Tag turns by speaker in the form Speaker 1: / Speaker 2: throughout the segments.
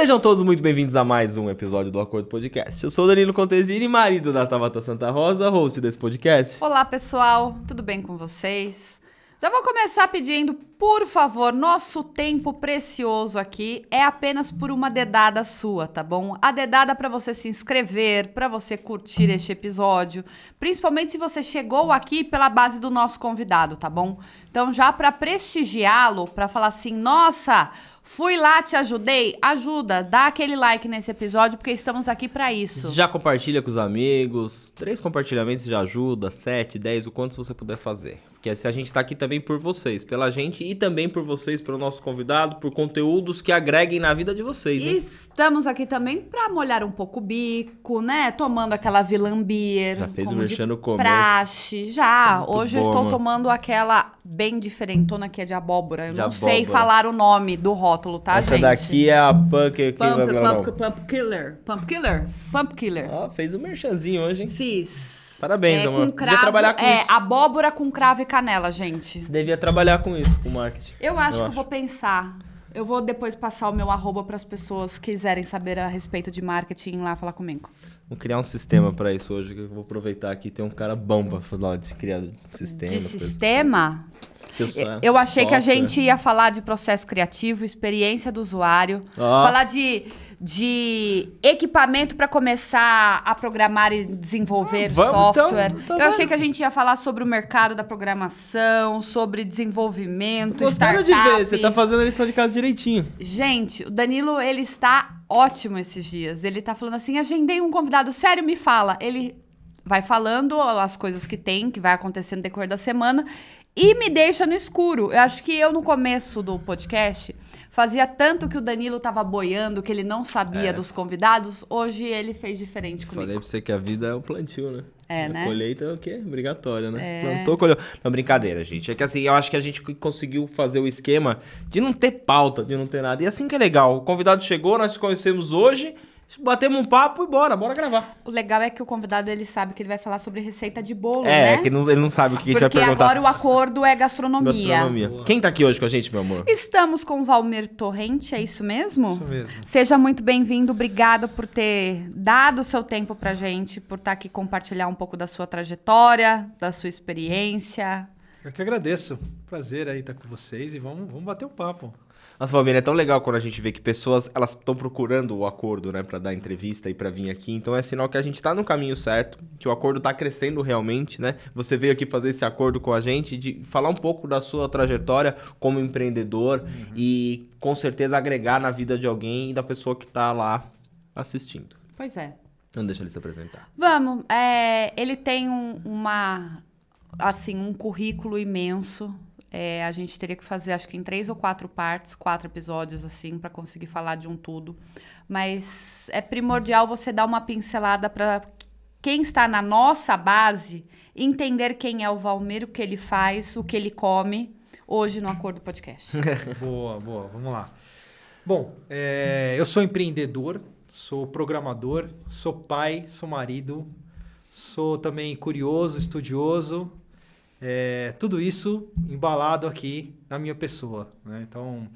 Speaker 1: Sejam todos muito bem-vindos a mais um episódio do Acordo Podcast. Eu sou o Danilo Contesini, marido da Tabata Santa Rosa, host desse podcast.
Speaker 2: Olá, pessoal. Tudo bem com vocês? Já vou começar pedindo, por favor, nosso tempo precioso aqui é apenas por uma dedada sua, tá bom? A dedada para você se inscrever, para você curtir este episódio, principalmente se você chegou aqui pela base do nosso convidado, tá bom? Então, já para prestigiá-lo, para falar assim, nossa, fui lá, te ajudei, ajuda, dá aquele like nesse episódio, porque estamos aqui para isso.
Speaker 1: Já compartilha com os amigos, 3 compartilhamentos já ajuda, 7, 10, o quanto você puder fazer. Porque se a gente tá aqui também por vocês, pela gente e também por vocês, pelo nosso convidado, por conteúdos que agreguem na vida de vocês, né?
Speaker 2: Estamos aqui também para molhar um pouco o bico, né? Tomando aquela Villan Beer.
Speaker 1: Já fez o
Speaker 2: como
Speaker 1: merchan
Speaker 2: de
Speaker 1: no começo.
Speaker 2: praxe. Já.
Speaker 1: Muito
Speaker 2: Hoje eu
Speaker 1: boa,
Speaker 2: estou
Speaker 1: mano.
Speaker 2: tomando aquela bem diferentona que é de abóbora. Eu
Speaker 1: De
Speaker 2: não sei
Speaker 1: abóbora.
Speaker 2: falar o nome do rótulo, tá,
Speaker 1: Essa
Speaker 2: gente?
Speaker 1: daqui é a Punk...
Speaker 2: Pump Killer. Pump Killer? Pump Killer.
Speaker 1: Ó, fez o merchanzinho hoje, hein?
Speaker 2: Fiz.
Speaker 1: Parabéns, amor.
Speaker 2: Com
Speaker 1: Devia
Speaker 2: cravo,
Speaker 1: trabalhar com isso.
Speaker 2: abóbora com cravo e canela, gente.
Speaker 1: Você devia trabalhar com isso, com marketing.
Speaker 2: Eu acho que eu vou pensar. Eu vou depois passar o meu @, para as pessoas que quiserem saber a respeito de marketing lá falar comigo.
Speaker 1: Vou criar um sistema pra isso hoje, que eu vou aproveitar aqui. Tem um cara bom pra falar de criar sistema.
Speaker 2: De
Speaker 1: coisa.
Speaker 2: sistema?
Speaker 1: Que
Speaker 2: Eu achei que a
Speaker 1: software.
Speaker 2: gente ia falar de processo criativo, experiência do usuário,
Speaker 1: Ó.
Speaker 2: falar de equipamento para começar a programar e desenvolver
Speaker 1: Vamos,
Speaker 2: software.
Speaker 1: então, tá
Speaker 2: Eu
Speaker 1: vendo?
Speaker 2: achei que a gente ia falar sobre o mercado da programação, sobre desenvolvimento,
Speaker 1: Gostando
Speaker 2: startup.
Speaker 1: de ver, você tá fazendo a lição de casa direitinho.
Speaker 2: Gente, o Danilo, ele está ótimo esses dias. Ele tá falando assim, agendei um convidado, sério, me fala. Ele vai falando as coisas que tem, que vai acontecer no decorrer da semana e me deixa no escuro. Eu acho que eu, no começo do podcast, fazia tanto que o Danilo tava boiando, que ele não sabia dos convidados. Hoje ele fez diferente comigo.
Speaker 1: Falei pra você que a vida é um plantio, né?
Speaker 2: É,
Speaker 1: a
Speaker 2: né?
Speaker 1: colheita é o quê? Obrigatória, né? Plantou, colheu. Não, brincadeira, gente. É que assim, eu acho que a gente conseguiu fazer o esquema de não ter pauta, de não ter nada. E assim que é legal. O convidado chegou, nós te conhecemos hoje, batemos um papo e bora gravar.
Speaker 2: O legal é que o convidado, ele sabe que ele vai falar sobre receita de bolo,
Speaker 1: É,
Speaker 2: né?
Speaker 1: que ele não sabe o que a gente vai
Speaker 2: Porque
Speaker 1: perguntar.
Speaker 2: agora o acordo é gastronomia.
Speaker 1: Gastronomia. Quem tá aqui hoje com a gente, meu amor?
Speaker 2: Estamos com o Valmir Torrente, é isso mesmo?
Speaker 3: Isso mesmo.
Speaker 2: Seja muito bem-vindo, obrigada por ter dado o seu tempo pra gente, por estar aqui compartilhar um pouco da sua trajetória, da sua experiência.
Speaker 3: Eu que agradeço. Prazer aí estar com vocês e vamos bater um papo.
Speaker 1: Nossa, Valmir, é tão legal quando a gente vê que pessoas, elas estão procurando o acordo, né, pra dar entrevista e pra vir aqui. Então é sinal que a gente tá no caminho certo, que o acordo tá crescendo realmente, né? Você veio aqui fazer esse acordo com a gente, de falar um pouco da sua trajetória como empreendedor e com certeza agregar na vida de alguém e da pessoa que tá lá assistindo.
Speaker 2: Pois é.
Speaker 1: Não deixa ele se apresentar.
Speaker 2: Vamos, ele tem um currículo imenso. A gente teria que fazer, acho que em 3 ou 4 partes, 4 episódios, assim, para conseguir falar de um tudo. Mas é primordial você dar uma pincelada para quem está na nossa base entender quem é o Valmir, o que ele faz, o que ele come, hoje no Acordo Podcast.
Speaker 3: Boa, vamos lá. Bom, eu sou empreendedor, sou programador, sou pai, sou marido, sou também curioso, estudioso. Tudo isso embalado aqui na minha pessoa, né? Então,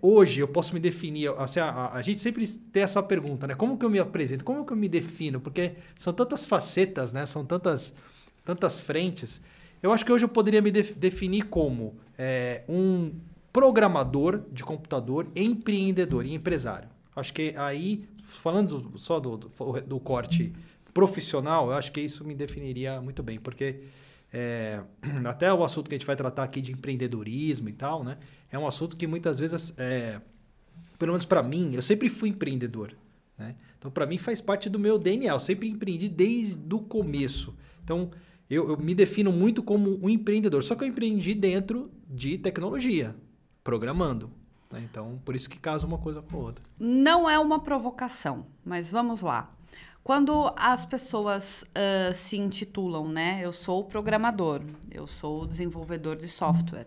Speaker 3: hoje eu posso me definir, assim, a gente sempre tem essa pergunta, né? Como que eu me apresento? Como que eu me defino? Porque são tantas facetas, né? São tantas frentes. Eu acho que hoje eu poderia me definir como um programador de computador, empreendedor e empresário. Acho que aí, falando só do corte profissional, eu acho que isso me definiria muito bem, porque até o assunto que a gente vai tratar aqui de empreendedorismo e tal, né? É um assunto que muitas vezes, pelo menos para mim, eu sempre fui empreendedor, né? Então, para mim, faz parte do meu DNA. Eu sempre empreendi desde o começo. Então, eu me defino muito como um empreendedor. Só que eu empreendi dentro de tecnologia, programando, né? Então, por isso que casa uma coisa com a outra.
Speaker 2: Não é uma provocação, mas vamos lá. Quando as pessoas se intitulam, né? Eu sou programador, eu sou desenvolvedor de software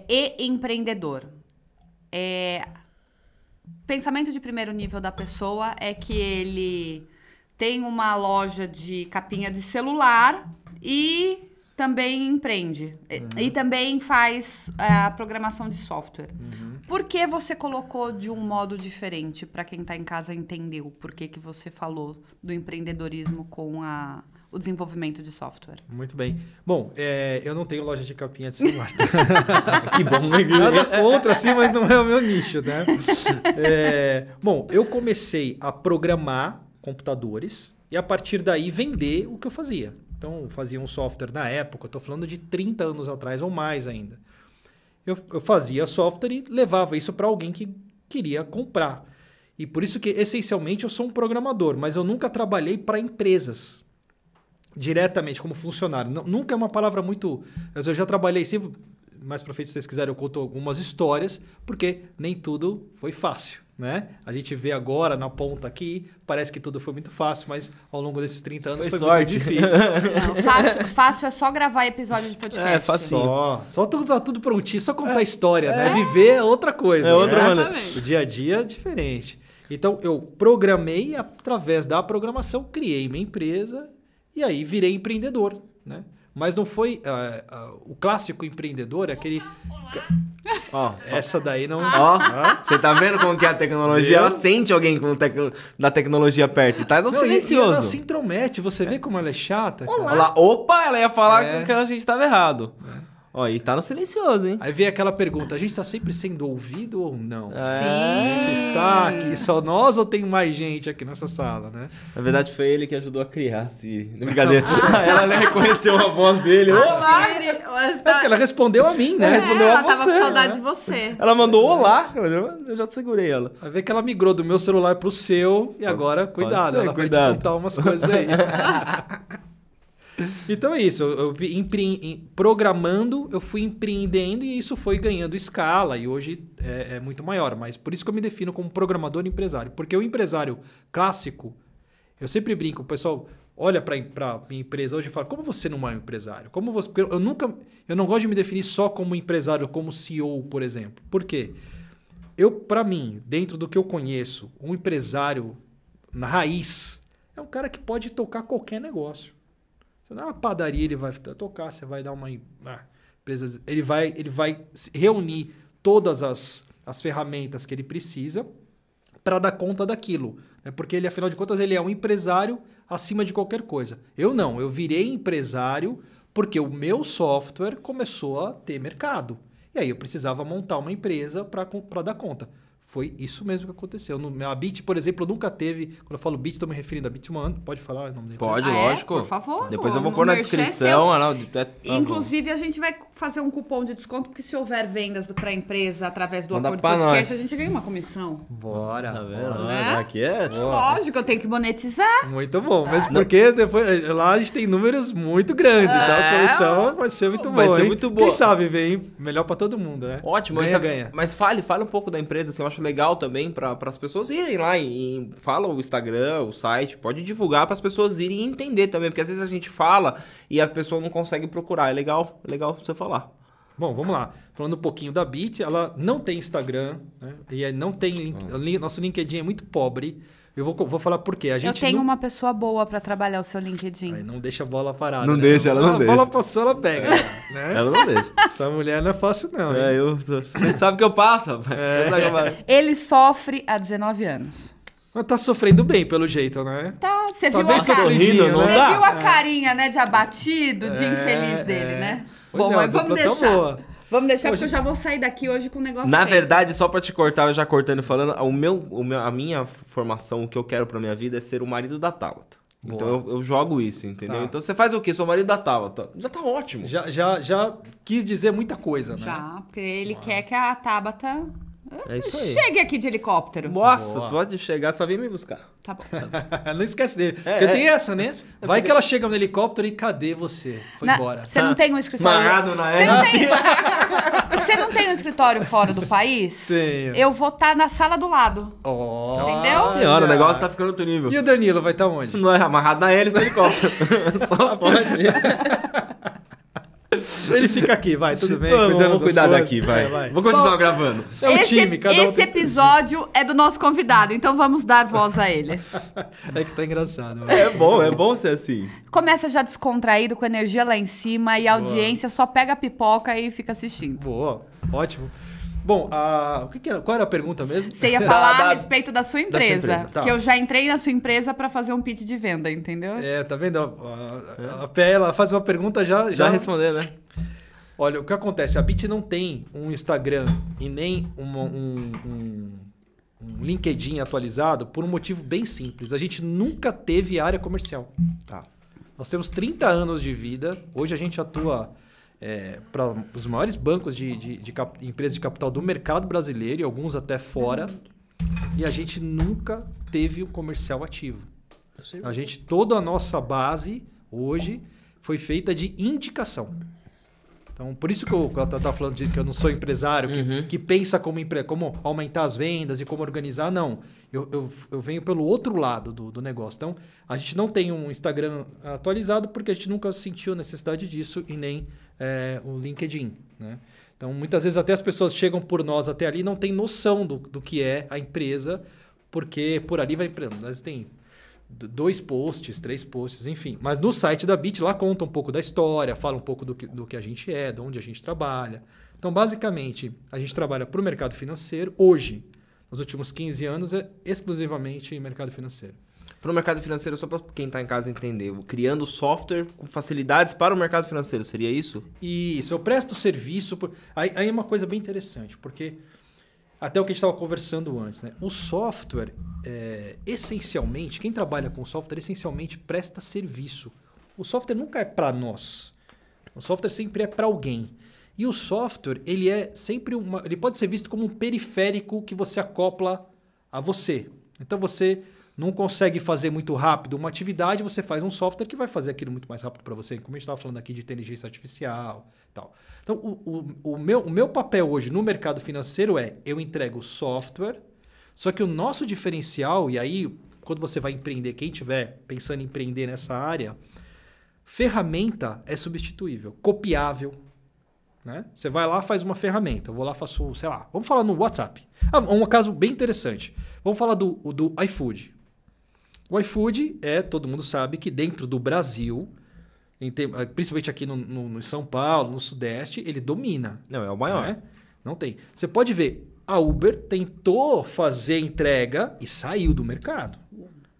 Speaker 2: e empreendedor. Pensamento de primeiro nível da pessoa é que ele tem uma loja de capinha de celular e também empreende. E também faz a programação de software. Por que você colocou de um modo diferente para quem está em casa entender o porquê que você falou do empreendedorismo com o desenvolvimento de software?
Speaker 3: Muito bem. Bom, eu não tenho loja de capinha de celular.
Speaker 1: Que bom, né?
Speaker 3: Nada contra, assim, mas não é o meu nicho, né? Bom, eu comecei a programar computadores e a partir daí vender o que eu fazia. Então, eu fazia um software na época, eu estou falando de 30 anos atrás ou mais ainda. Eu fazia software e levava isso para alguém que queria comprar. E por isso que, essencialmente, eu sou um programador, mas eu nunca trabalhei para empresas diretamente como funcionário. Nunca é uma palavra muito... Eu já trabalhei sempre... Mais para frente, se vocês quiserem, eu conto algumas histórias, porque nem tudo foi fácil, né? A gente vê agora na ponta aqui, parece que tudo foi muito fácil, mas ao longo desses 30 anos foi
Speaker 1: sorte.
Speaker 3: muito difícil.
Speaker 2: Não, fácil é só gravar episódio de podcast.
Speaker 1: É, facinho.
Speaker 3: Só tá tudo prontinho, só contar a história, né? Viver é outra coisa.
Speaker 1: É outra
Speaker 3: né?
Speaker 1: maneira.
Speaker 3: O dia a dia é diferente. Então, eu programei, através da programação, criei minha empresa e aí virei empreendedor, né? Mas não foi o clássico empreendedor, aquele...
Speaker 1: Ó,
Speaker 3: Essa daí não...
Speaker 1: você tá vendo como que é a tecnologia? Ela sente alguém da tecnologia perto. E tá no silencioso.
Speaker 3: Ela se intromete, você vê como ela é chata. Cara.
Speaker 1: Olha lá, opa, ela ia falar que a gente tava errado. Ó, e tá no silencioso, hein?
Speaker 3: Aí vem aquela pergunta, a gente tá sempre sendo ouvido ou não?
Speaker 2: Sim.
Speaker 3: A gente está aqui, só nós ou tem mais gente aqui nessa sala, né?
Speaker 1: Na verdade, foi ele que ajudou a criar esse... Brincadeira. Ela nem reconheceu a voz dele. Olá!
Speaker 3: É porque ela respondeu a mim, né?
Speaker 1: Respondeu a
Speaker 2: ela tava
Speaker 1: você,
Speaker 2: com saudade
Speaker 1: né?
Speaker 2: de você.
Speaker 1: Ela mandou olá. Eu já segurei ela.
Speaker 3: Vai ver que ela migrou do meu celular pro seu e agora, cuidado,
Speaker 1: ser,
Speaker 3: ela
Speaker 1: cuidado.
Speaker 3: vai te contar umas coisas aí. Então é isso, programando, eu fui empreendendo e isso foi ganhando escala e hoje é muito maior. Mas por isso que eu me defino como programador e empresário. Porque o empresário clássico, eu sempre brinco, o pessoal olha para minha empresa hoje e fala, como você não é um empresário? Como você... Porque eu não gosto de me definir só como empresário, como CEO, por exemplo. Por quê? Para mim, dentro do que eu conheço, um empresário na raiz é um cara que pode tocar qualquer negócio. Você dá uma padaria, ele vai tocar, você vai dar uma empresa, ele vai reunir todas as ferramentas que ele precisa para dar conta daquilo. Né? Porque ele, afinal de contas, ele é um empresário acima de qualquer coisa. Eu não, eu virei empresário porque o meu software começou a ter mercado. E aí eu precisava montar uma empresa para dar conta. Foi isso mesmo que aconteceu. A Bit, por exemplo, nunca teve... Quando eu falo Bit, estou me referindo a Bitman. Pode falar o nome dele?
Speaker 1: Pode,
Speaker 2: Ah,
Speaker 1: lógico.
Speaker 2: Por favor.
Speaker 1: Depois eu vou
Speaker 2: O
Speaker 1: pôr na
Speaker 2: merchan é
Speaker 1: descrição.
Speaker 2: seu. Inclusive, a gente vai fazer um cupom de desconto, porque se houver vendas para a empresa através do
Speaker 1: Manda
Speaker 2: Acordo
Speaker 1: pra
Speaker 2: Podcast,
Speaker 1: nós.
Speaker 2: a gente ganha uma comissão.
Speaker 3: Bora.
Speaker 1: Tá vendo?
Speaker 3: bora.
Speaker 2: Né?
Speaker 1: Aqui é...
Speaker 2: Lógico, eu tenho que monetizar.
Speaker 3: Muito bom. Mesmo porque depois, lá a gente tem números muito grandes. Então a comissão vai ser muito boa.
Speaker 1: Vai ser
Speaker 3: hein?
Speaker 1: muito boa.
Speaker 3: Quem sabe vem melhor para todo mundo, né?
Speaker 1: Ótimo.
Speaker 3: Ganha.
Speaker 1: Mas fale um pouco da empresa, assim, eu acho legal também para as pessoas irem lá e fala o Instagram, o site, pode divulgar para as pessoas irem entender também, porque às vezes a gente fala e a pessoa não consegue procurar. É legal você falar.
Speaker 3: Bom, vamos lá. Falando um pouquinho da Bit, ela não tem Instagram, né? E não tem nosso LinkedIn é muito pobre. Eu vou falar por quê.
Speaker 2: Eu tenho uma pessoa boa para trabalhar o seu LinkedIn.
Speaker 3: Aí não deixa a bola parada.
Speaker 1: Não
Speaker 3: né?
Speaker 1: deixa, ela não deixa.
Speaker 3: A bola passou, ela pega. Né?
Speaker 1: Ela não deixa.
Speaker 3: Essa mulher não é fácil, não. hein?
Speaker 1: Você sabe que eu passo, rapaz. Você sabe que eu passo.
Speaker 2: Ele sofre há 19 anos.
Speaker 3: Mas tá sofrendo bem, pelo jeito, né?
Speaker 2: Tá, você
Speaker 3: Tá
Speaker 2: viu
Speaker 3: bem
Speaker 2: a carinha,
Speaker 3: sofridinho,
Speaker 1: não
Speaker 2: você
Speaker 1: dá?
Speaker 2: viu a carinha, né, de abatido, de infeliz dele, né?
Speaker 3: Pois
Speaker 2: Bom,
Speaker 3: é,
Speaker 2: mas
Speaker 3: uma
Speaker 2: vamos
Speaker 3: dupla tão
Speaker 2: deixar.
Speaker 3: boa.
Speaker 2: Vamos deixar,
Speaker 3: Hoje-
Speaker 2: porque eu já vou sair daqui hoje com um negócio
Speaker 1: Na
Speaker 2: feio.
Speaker 1: verdade, só pra te cortar, eu já cortando e falando, a minha formação, o que eu quero pra minha vida é ser o marido da Tabata.
Speaker 3: Boa.
Speaker 1: Então eu jogo isso, entendeu?
Speaker 3: Tá.
Speaker 1: Então você faz o quê? Sou o marido da Tabata. Já tá ótimo.
Speaker 3: Já quis dizer muita coisa, né?
Speaker 2: Já, porque ele quer que a Tabata
Speaker 1: É isso aí.
Speaker 2: chegue aqui de helicóptero.
Speaker 1: Nossa,
Speaker 3: Boa.
Speaker 1: pode chegar, só vem me buscar.
Speaker 2: Tá bom.
Speaker 3: Não esquece dele. Porque tem essa, né? Vai que ela chega no helicóptero e cadê você? Foi embora.
Speaker 2: Você não tem um escritório...
Speaker 1: Marrado na
Speaker 2: Você não
Speaker 1: égua.
Speaker 2: tem... Você não tem um escritório fora do país?
Speaker 3: Tenho.
Speaker 2: Eu vou estar na sala do lado.
Speaker 3: Ó,
Speaker 2: Entendeu?
Speaker 1: Nossa senhora, o negócio tá ficando outro nível.
Speaker 3: E o Danilo vai estar onde?
Speaker 1: Não é amarrado na hélice do helicóptero. Só pode.
Speaker 3: Ele fica aqui, vai, tudo bem.
Speaker 1: Vamos
Speaker 3: cuidando das
Speaker 1: cuidar
Speaker 3: coisas.
Speaker 1: daqui, vai.
Speaker 3: Vai.
Speaker 1: Vou continuar
Speaker 2: Bom,
Speaker 1: gravando.
Speaker 3: É um time, cada um
Speaker 2: esse
Speaker 3: tem-
Speaker 2: episódio é do nosso convidado, então vamos dar voz a ele.
Speaker 3: É que tá engraçado. Vai.
Speaker 1: É bom ser assim.
Speaker 2: Começa já descontraído, com energia lá em cima e a audiência só pega a pipoca e fica assistindo.
Speaker 3: Boa, ótimo. Bom, qual era a pergunta mesmo?
Speaker 2: Você ia falar a respeito da sua
Speaker 1: sua
Speaker 2: empresa.
Speaker 1: empresa,
Speaker 3: tá.
Speaker 2: Que eu já entrei na sua empresa para fazer um pitch de venda, entendeu?
Speaker 3: Tá vendo? A Pé, ela faz uma pergunta
Speaker 1: Já responder, né?
Speaker 3: Olha, o que acontece? A Bit não tem um Instagram e nem um LinkedIn atualizado por um motivo bem simples. A gente nunca teve área comercial.
Speaker 1: Tá.
Speaker 3: Nós temos 30 anos de vida. Hoje a gente atua para os maiores bancos de empresas de capital do mercado brasileiro e alguns até fora. E a gente nunca teve um comercial ativo. Toda a nossa base hoje foi feita de indicação. Então, por isso que eu estava falando que eu não sou empresário, que pensa como aumentar as vendas e como organizar. Não, eu venho pelo outro lado do negócio. Então, a gente não tem um Instagram atualizado porque a gente nunca sentiu a necessidade disso e nem o LinkedIn. Né? Então, muitas vezes até as pessoas chegam por nós até ali e não têm noção do que é a empresa, porque por ali vai... Nós tem 2 posts, 3 posts, enfim. Mas no site da Bit, lá conta um pouco da história, fala um pouco do que a gente é, de onde a gente trabalha. Então, basicamente, a gente trabalha para o mercado financeiro. Hoje, nos últimos 15 anos, é exclusivamente em mercado financeiro.
Speaker 1: Para o mercado financeiro, só para quem está em casa entender, criando software com facilidades para o mercado financeiro, seria isso?
Speaker 3: Isso, eu presto serviço... Aí é uma coisa bem interessante, porque... Até o que a gente estava conversando antes, né? O software, essencialmente, quem trabalha com software, essencialmente presta serviço. O software nunca é para nós. O software sempre é para alguém. E o software, ele é sempre ele pode ser visto como um periférico que você acopla a você. Então você não consegue fazer muito rápido uma atividade, você faz um software que vai fazer aquilo muito mais rápido para você, como a gente estava falando aqui de inteligência artificial e tal. Então, o meu papel hoje no mercado financeiro eu entrego software, só que o nosso diferencial, e aí quando você vai empreender, quem estiver pensando em empreender nessa área, ferramenta é substituível, copiável. Né? Você vai lá, faz uma ferramenta. Eu vou lá, faço, sei lá, vamos falar no WhatsApp. Um caso bem interessante. Vamos falar do iFood. O iFood todo mundo sabe que dentro do Brasil, principalmente aqui no São Paulo, no Sudeste, ele domina.
Speaker 1: Não, é o maior.
Speaker 3: Né? Não tem. Você pode ver, a Uber tentou fazer entrega e saiu do mercado.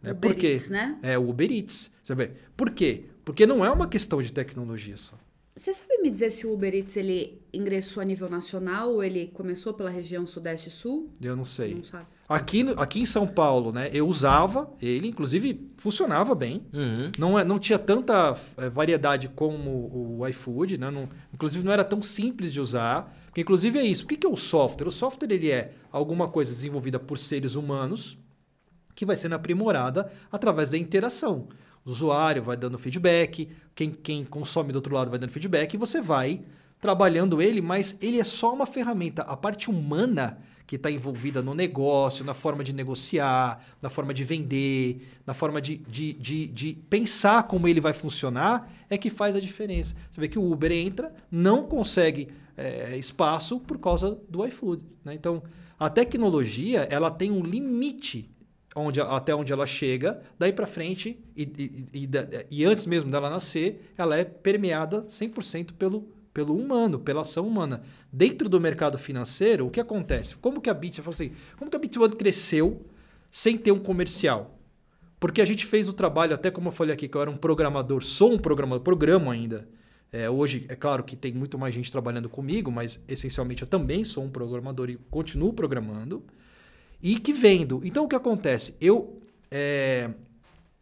Speaker 2: Uber
Speaker 3: Por quê?
Speaker 2: Eats, né?
Speaker 3: O Uber Eats. Você vê. Por quê? Porque não é uma questão de tecnologia só.
Speaker 2: Você sabe me dizer se o Uber Eats ele ingressou a nível nacional ou ele começou pela região Sudeste e Sul?
Speaker 3: Eu não sei.
Speaker 2: Não sabe.
Speaker 3: Aqui em São Paulo, né, eu usava ele, inclusive funcionava bem. Não tinha tanta variedade como o iFood, né? Inclusive não era tão simples de usar. Porque, inclusive é isso. O que é o software? O software ele é alguma coisa desenvolvida por seres humanos que vai sendo aprimorada através da interação. O usuário vai dando feedback, quem consome do outro lado vai dando feedback e você vai trabalhando ele, mas ele é só uma ferramenta. A parte humana que está envolvida no negócio, na forma de negociar, na forma de vender, na forma de pensar como ele vai funcionar, é que faz a diferença. Você vê que o Uber entra, não consegue espaço por causa do iFood. Né? Então, a tecnologia ela tem um limite até onde ela chega, daí para frente, e antes mesmo dela nascer, ela é permeada 100% pelo humano, pela ação humana. Dentro do mercado financeiro, o que acontece? Como que a Bit One cresceu sem ter um comercial? Porque a gente fez o trabalho, até como eu falei aqui, que eu era um programador, sou um programador, programo ainda. Hoje, é claro que tem muito mais gente trabalhando comigo, mas essencialmente eu também sou um programador e continuo programando. E que vendo. Então, o que acontece? Eu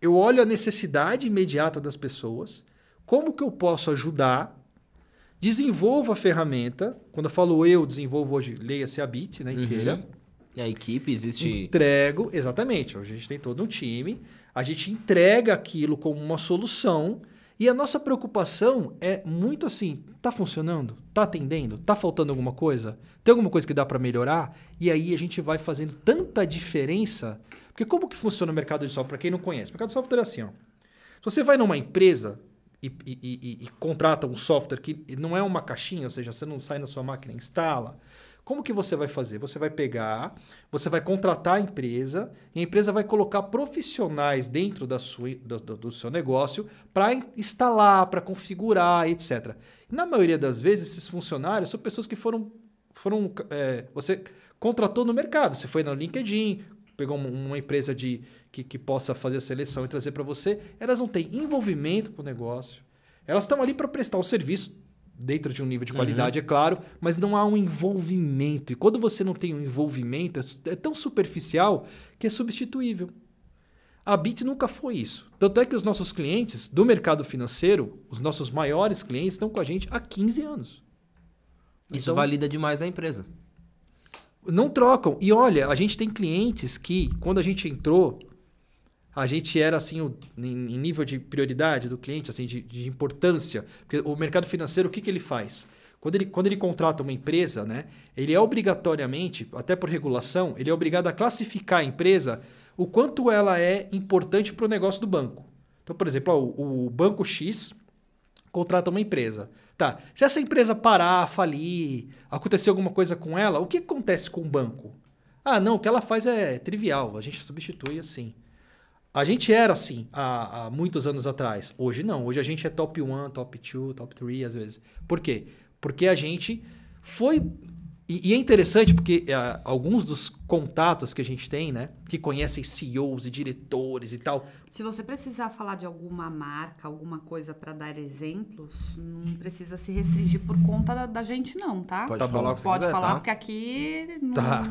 Speaker 3: olho a necessidade imediata das pessoas, como que eu posso ajudar, desenvolvo a ferramenta. Quando eu falo desenvolvo hoje, leia-se a Bit, né, inteira.
Speaker 1: E a equipe existe...
Speaker 3: Entrego, exatamente. Hoje a gente tem todo um time. A gente entrega aquilo como uma solução. E a nossa preocupação é muito assim, tá funcionando? Tá atendendo? Tá faltando alguma coisa? Tem alguma coisa que dá para melhorar? E aí a gente vai fazendo tanta diferença. Porque como que funciona o mercado de software? Para quem não conhece, o mercado de software é assim. Ó. Se você vai numa empresa e contrata um software que não é uma caixinha, ou seja, você não sai na sua máquina e instala, como que você vai fazer? Você vai pegar, você vai contratar a empresa e a empresa vai colocar profissionais dentro do seu negócio para instalar, para configurar, etc. E na maioria das vezes, esses funcionários são pessoas que foram você contratou no mercado. Você foi no LinkedIn, pegou uma empresa que possa fazer a seleção e trazer para você. Elas não têm envolvimento com o negócio. Elas estão ali para prestar o serviço dentro de um nível de qualidade, é claro, mas não há um envolvimento. E quando você não tem um envolvimento, é tão superficial que é substituível. A Bit nunca foi isso. Tanto é que os nossos clientes do mercado financeiro, os nossos maiores clientes, estão com a gente há 15 anos.
Speaker 1: Isso
Speaker 3: Então,
Speaker 1: valida demais a empresa.
Speaker 3: não trocam. E olha, a gente tem clientes que, quando a gente entrou, a gente era assim, em nível de prioridade do cliente, assim, de importância. Porque o mercado financeiro, o que ele faz? Quando ele contrata uma empresa, né, ele é obrigatoriamente, até por regulação, ele é obrigado a classificar a empresa o quanto ela é importante para o negócio do banco. Então, por exemplo, o Banco X contrata uma empresa. Tá, se essa empresa parar, falir, acontecer alguma coisa com ela, o que acontece com o banco? Ah, não, o que ela faz é trivial, a gente substitui assim. A gente era assim há muitos anos atrás. Hoje não, hoje a gente é top 1, top 2, top 3 às vezes. Por quê? Porque a gente foi... E é interessante porque alguns dos contatos que a gente tem, né, que conhecem CEOs e diretores e tal.
Speaker 2: Se você precisar falar de alguma marca, alguma coisa para dar exemplos, não precisa se restringir por conta da gente não, tá?
Speaker 1: Pode
Speaker 3: Tá
Speaker 1: falar
Speaker 3: bom.
Speaker 1: o que você
Speaker 2: Pode
Speaker 1: quiser,
Speaker 2: falar,
Speaker 1: tá?
Speaker 2: porque aqui não,
Speaker 3: Tá.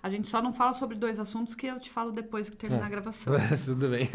Speaker 2: a gente só não fala sobre 2 assuntos que eu te falo depois que terminar a gravação.
Speaker 3: Tudo bem.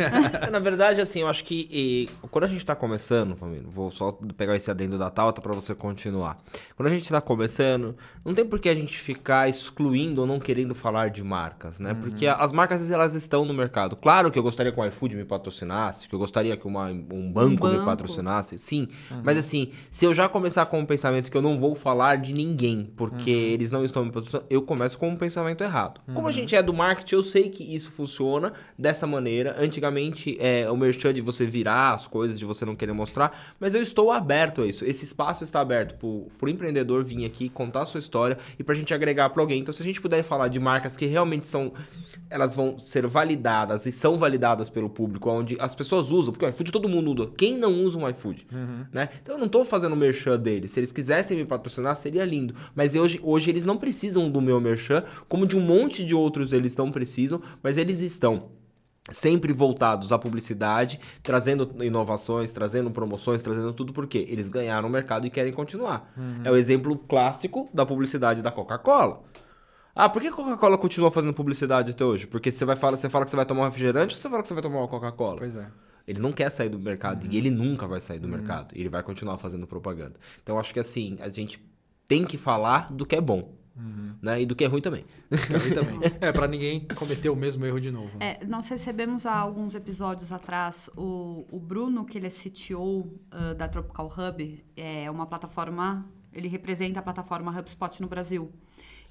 Speaker 1: Na verdade, assim, eu acho que quando a gente tá começando, família, vou só pegar esse adendo da Tauta pra você continuar. Quando a gente tá começando, não tem por que a gente ficar excluindo ou não querendo falar de marcas, né? Porque as marcas, elas estão no mercado. Claro que eu gostaria que o iFood me patrocinasse, que eu gostaria que um banco me patrocinasse, sim. Mas assim, se eu já começar com um pensamento que eu não vou falar de ninguém, porque eles não estão me patrocinando, eu começo com um pensamento errado. Como a gente é do marketing, eu sei que isso funciona dessa maneira. Antigamente, o merchan de você virar as coisas, de você não querer mostrar, mas eu estou aberto a isso. Esse espaço está aberto pro empreendedor vir aqui, contar a sua história e pra gente agregar pra alguém. Então, se a gente puder falar de marcas que realmente elas vão ser validadas e são validadas pelo público, onde as pessoas usam, porque o iFood todo mundo usa. Quem não usa um iFood? Né? Então, eu não tô fazendo merchan deles. Se eles quisessem me patrocinar, seria lindo. Mas hoje eles não precisam do meu merchan, como de um monte de outros eles não precisam, mas eles estão sempre voltados à publicidade, trazendo inovações, trazendo promoções, trazendo tudo, porque eles ganharam o mercado e querem continuar. É o exemplo clássico da publicidade da Coca-Cola. Ah, por que a Coca-Cola continua fazendo publicidade até hoje? Porque você fala que você vai tomar um refrigerante ou você fala que você vai tomar uma Coca-Cola?
Speaker 3: Pois é.
Speaker 1: Ele não quer sair do mercado e ele nunca vai sair do mercado. Ele vai continuar fazendo propaganda. Então, eu acho que assim, a gente tem que falar do que é bom. Né? E do que é ruim também.
Speaker 3: Pra ninguém cometer o mesmo erro de novo. Né?
Speaker 2: Nós recebemos há alguns episódios atrás o Bruno, que ele é CTO da Tropical Hub, é uma plataforma, ele representa a plataforma HubSpot no Brasil.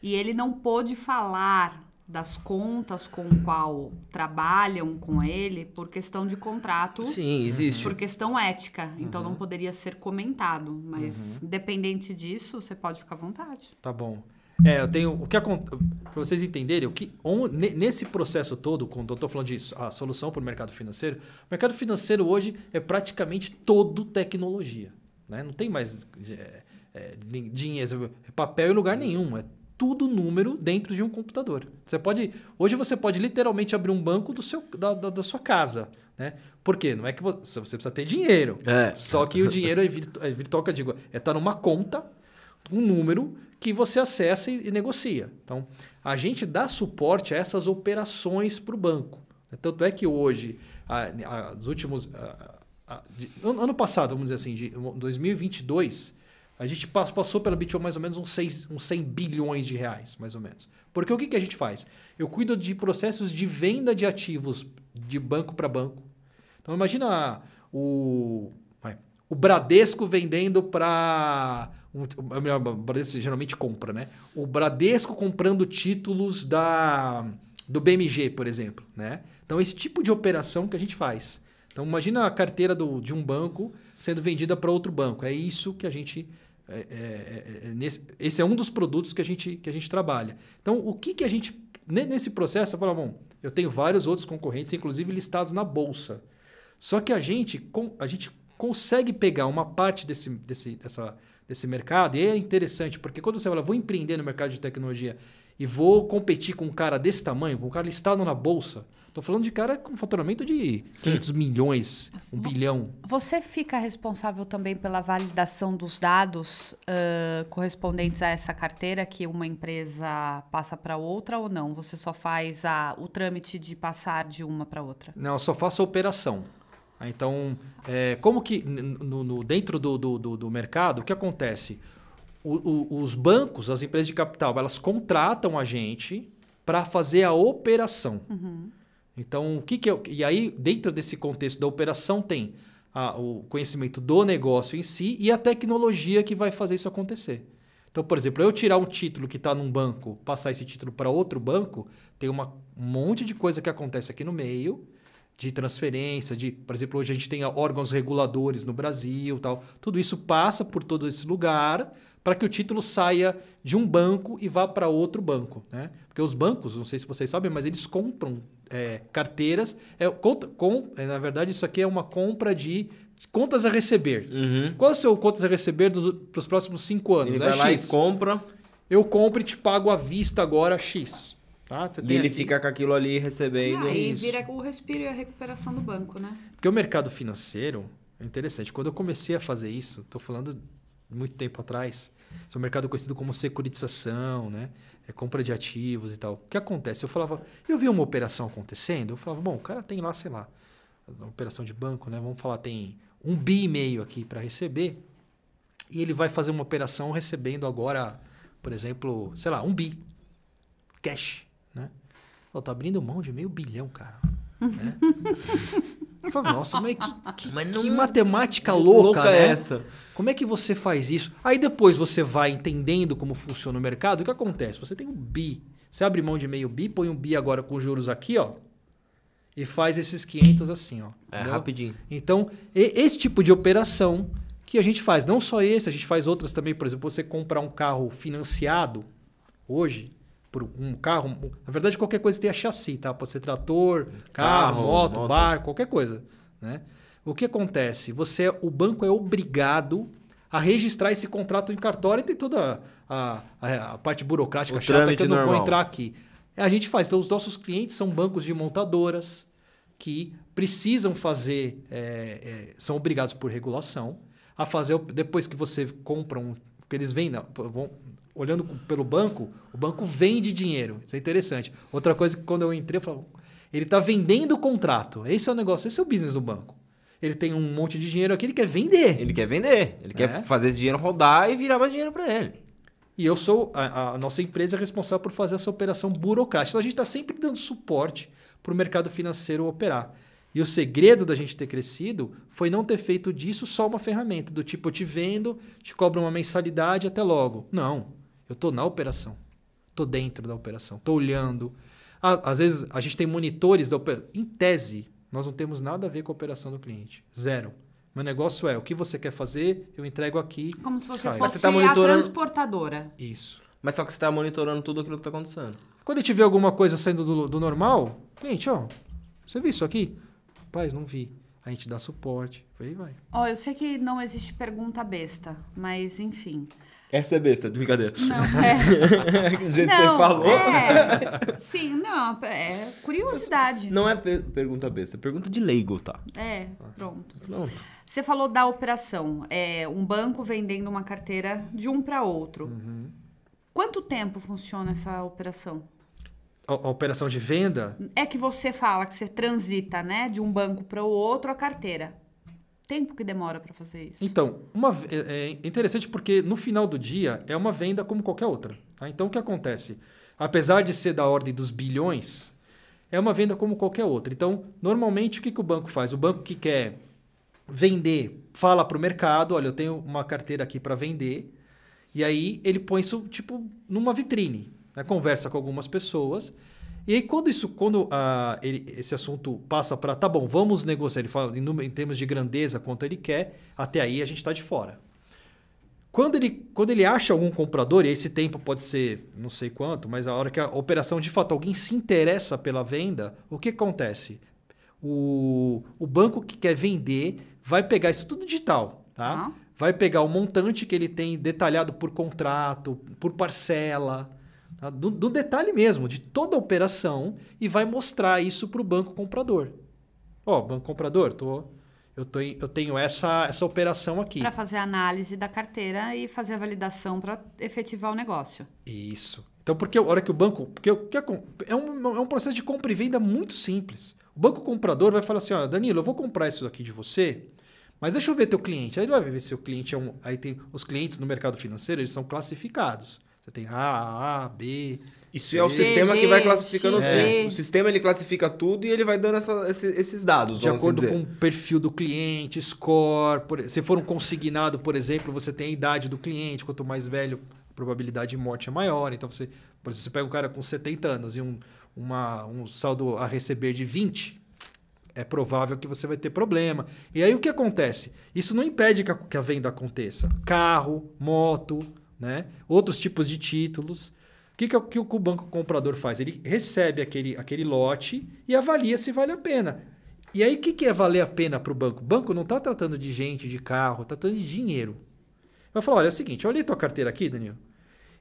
Speaker 2: E ele não pôde falar das contas com o qual trabalham com ele por questão de contrato.
Speaker 1: Sim, existe.
Speaker 2: Por questão ética. Então não poderia ser comentado. Mas independente disso, você pode ficar à vontade.
Speaker 3: Tá bom. Eu tenho. Para vocês entenderem, nesse processo todo, quando eu estou falando disso, a solução para o mercado financeiro, o mercado financeiro hoje é praticamente todo tecnologia. Né? Não tem mais dinheiro, papel em lugar nenhum. É tudo número dentro de um computador. Hoje você pode literalmente abrir um banco da sua casa. Né? Por quê? Não é que você precisa ter dinheiro. Só que o dinheiro é virtual, que eu digo, tá numa conta, um número que você acessa e negocia. Então, a gente dá suporte a essas operações para o banco. Tanto é que hoje, nos últimos... ano passado, vamos dizer assim, de 2022, a gente passou pela BitO mais ou menos uns 100 bilhões de reais, mais ou menos. Porque o que a gente faz? Eu cuido de processos de venda de ativos de banco para banco. Então, imagina o Bradesco vendendo para... O Bradesco geralmente compra, né? O Bradesco comprando títulos do BMG, por exemplo. Né? Então, esse tipo de operação que a gente faz. Então, imagina a carteira de um banco sendo vendida para outro banco. É isso que a gente... esse é um dos produtos que a gente trabalha. Então, o que a gente... Nesse processo, eu falo, bom, eu tenho vários outros concorrentes, inclusive listados na Bolsa. Só que a gente consegue pegar uma parte desse mercado, e é interessante, porque quando você fala, vou empreender no mercado de tecnologia e vou competir com um cara desse tamanho, com um cara listado na bolsa, estou falando de cara com faturamento de 500 milhões, 1 bilhão.
Speaker 2: Você fica responsável também pela validação dos dados correspondentes a essa carteira que uma empresa passa para outra ou não? Você só faz o trâmite de passar de uma para outra?
Speaker 3: Não, eu só faço a operação. Então, como que dentro do mercado, o que acontece? Os bancos, as empresas de capital, elas contratam a gente para fazer a operação. Então, e aí, dentro desse contexto da operação, tem o conhecimento do negócio em si e a tecnologia que vai fazer isso acontecer. Então, por exemplo, eu tirar um título que está num banco, passar esse título para outro banco, tem um monte de coisa que acontece aqui no meio, de transferência, por exemplo, hoje a gente tem órgãos reguladores no Brasil, tal. Tudo isso passa por todo esse lugar para que o título saia de um banco e vá para outro banco, né? Porque os bancos, não sei se vocês sabem, mas eles compram carteiras. Na verdade, isso aqui é uma compra de contas a receber. Qual é o seu contas a receber para os próximos 5 anos?
Speaker 1: Ele vai lá e compra.
Speaker 3: Eu compro e te pago à vista agora X. Tá?
Speaker 1: E ele fica com aquilo ali recebendo.
Speaker 2: Aí vira o respiro e a recuperação do banco, né?
Speaker 3: Porque o mercado financeiro é interessante. Quando eu comecei a fazer isso, estou falando muito tempo atrás, esse é um mercado conhecido como securitização, né? Compra de ativos e tal. O que acontece? Eu vi uma operação acontecendo, eu falava, bom, o cara tem lá, sei lá, uma operação de banco, né? Vamos falar, tem 1,5 bi aqui para receber, e ele vai fazer uma operação recebendo agora, por exemplo, sei lá, 1 bi. Cash. Né? Tá abrindo mão de 500 milhão, cara. Né? Eu falo, nossa, mas que matemática louca, né?
Speaker 1: É essa?
Speaker 3: Como é que você faz isso? Aí depois você vai entendendo como funciona o mercado. O que acontece? Você tem 1 bi. Você abre mão de 500 bi, põe 1 bi agora com juros aqui, ó. E faz esses 500 assim, ó. Entendeu?
Speaker 1: Rapidinho.
Speaker 3: Então, esse tipo de operação que a gente faz. Não só esse, a gente faz outras também. Por exemplo, você comprar um carro financiado hoje, por um carro, na verdade qualquer coisa que tenha chassi, tá? Pode ser trator, carro, moto, barco, qualquer coisa, né? O que acontece? O banco é obrigado a registrar esse contrato em cartório e tem toda a parte burocrática chata que eu não vou entrar aqui. A gente faz. Então, os nossos clientes são bancos de montadoras que precisam fazer, são obrigados por regulação a fazer, depois que você compra que eles vendem, olhando pelo banco, o banco vende dinheiro. Isso é interessante. Outra coisa que quando eu entrei, eu falava, ele está vendendo o contrato. Esse é o negócio, esse é o business do banco. Ele tem um monte de dinheiro aqui, ele quer vender.
Speaker 1: Ele quer fazer esse dinheiro rodar e virar mais dinheiro para ele.
Speaker 3: E eu sou, a nossa empresa é responsável por fazer essa operação burocrática. Então a gente está sempre dando suporte para o mercado financeiro operar. E o segredo da gente ter crescido foi não ter feito disso só uma ferramenta, do tipo, eu te vendo, te cobro uma mensalidade, até logo. Não. Eu estou na operação, estou dentro da operação, estou olhando. Às vezes a gente tem monitores da operação. Em tese, nós não temos nada a ver com a operação do cliente. Zero. Meu negócio é o que você quer fazer, eu entrego aqui.
Speaker 2: Como se você
Speaker 3: sai.
Speaker 2: fosse a transportadora.
Speaker 3: Isso.
Speaker 1: Mas só que você está monitorando tudo aquilo que está acontecendo.
Speaker 3: Quando a gente vê alguma coisa saindo do normal, cliente, ó, você viu isso aqui? Rapaz, não vi. A gente dá suporte. Aí vai.
Speaker 2: Ó, eu sei que não existe pergunta besta, mas enfim.
Speaker 1: Essa é besta, de brincadeira.
Speaker 2: Não,
Speaker 1: Do jeito que você falou.
Speaker 2: Sim, não, é curiosidade.
Speaker 1: Não é pergunta besta, é pergunta de leigo, tá?
Speaker 2: Pronto.
Speaker 1: Pronto.
Speaker 2: Você falou da operação, um banco vendendo uma carteira de um para outro. Quanto tempo funciona essa operação?
Speaker 3: A operação de venda?
Speaker 2: É que você fala que você transita, né, de um banco para o outro a carteira. Tempo que demora para fazer isso?
Speaker 3: Então, é interessante porque no final do dia é uma venda como qualquer outra. Tá? Então, o que acontece? Apesar de ser da ordem dos bilhões, é uma venda como qualquer outra. Então, normalmente, o que o banco faz? O banco que quer vender fala para o mercado, olha, eu tenho uma carteira aqui para vender, e aí ele põe isso tipo numa vitrine, né? Conversa com algumas pessoas. E aí, quando esse assunto passa para, tá bom, vamos negociar, ele fala em termos de grandeza, quanto ele quer, até aí a gente está de fora. Quando ele acha algum comprador, e esse tempo pode ser não sei quanto, mas a hora que a operação, de fato, alguém se interessa pela venda, o que acontece? O banco que quer vender vai pegar isso tudo digital, tá? Vai pegar o montante que ele tem detalhado por contrato, por parcela, tá? do detalhe mesmo, de toda a operação, e vai mostrar isso para o banco comprador. Ó, banco comprador, eu tenho essa operação aqui.
Speaker 2: Para fazer a análise da carteira e fazer a validação para efetivar o negócio.
Speaker 3: Isso. Então, porque a hora que o banco... Porque é um processo de compra e venda muito simples. O banco comprador vai falar assim, ó, Danilo, eu vou comprar isso aqui de você, mas deixa eu ver teu cliente. Aí ele vai ver se o cliente é um... Aí tem os clientes no mercado financeiro, eles são classificados. Você tem A, B...
Speaker 1: Isso é o sistema que vai classificando
Speaker 2: tudo.
Speaker 1: O sistema ele classifica tudo e ele vai dando esses dados.
Speaker 3: De acordo com o perfil do cliente, score. Se for um consignado, por exemplo, você tem a idade do cliente. Quanto mais velho, a probabilidade de morte é maior. Então, por exemplo, você pega um cara com 70 anos e um saldo a receber de 20, é provável que você vai ter problema. E aí o que acontece? Isso não impede que a venda aconteça. Carro, moto, né? Outros tipos de títulos. O que o banco comprador faz? Ele recebe aquele lote e avalia se vale a pena. E aí o que é valer a pena para o banco? O banco não está tratando de gente, de carro, está tratando de dinheiro. Vai falar, olha, é o seguinte, olha a tua carteira aqui, Danilo.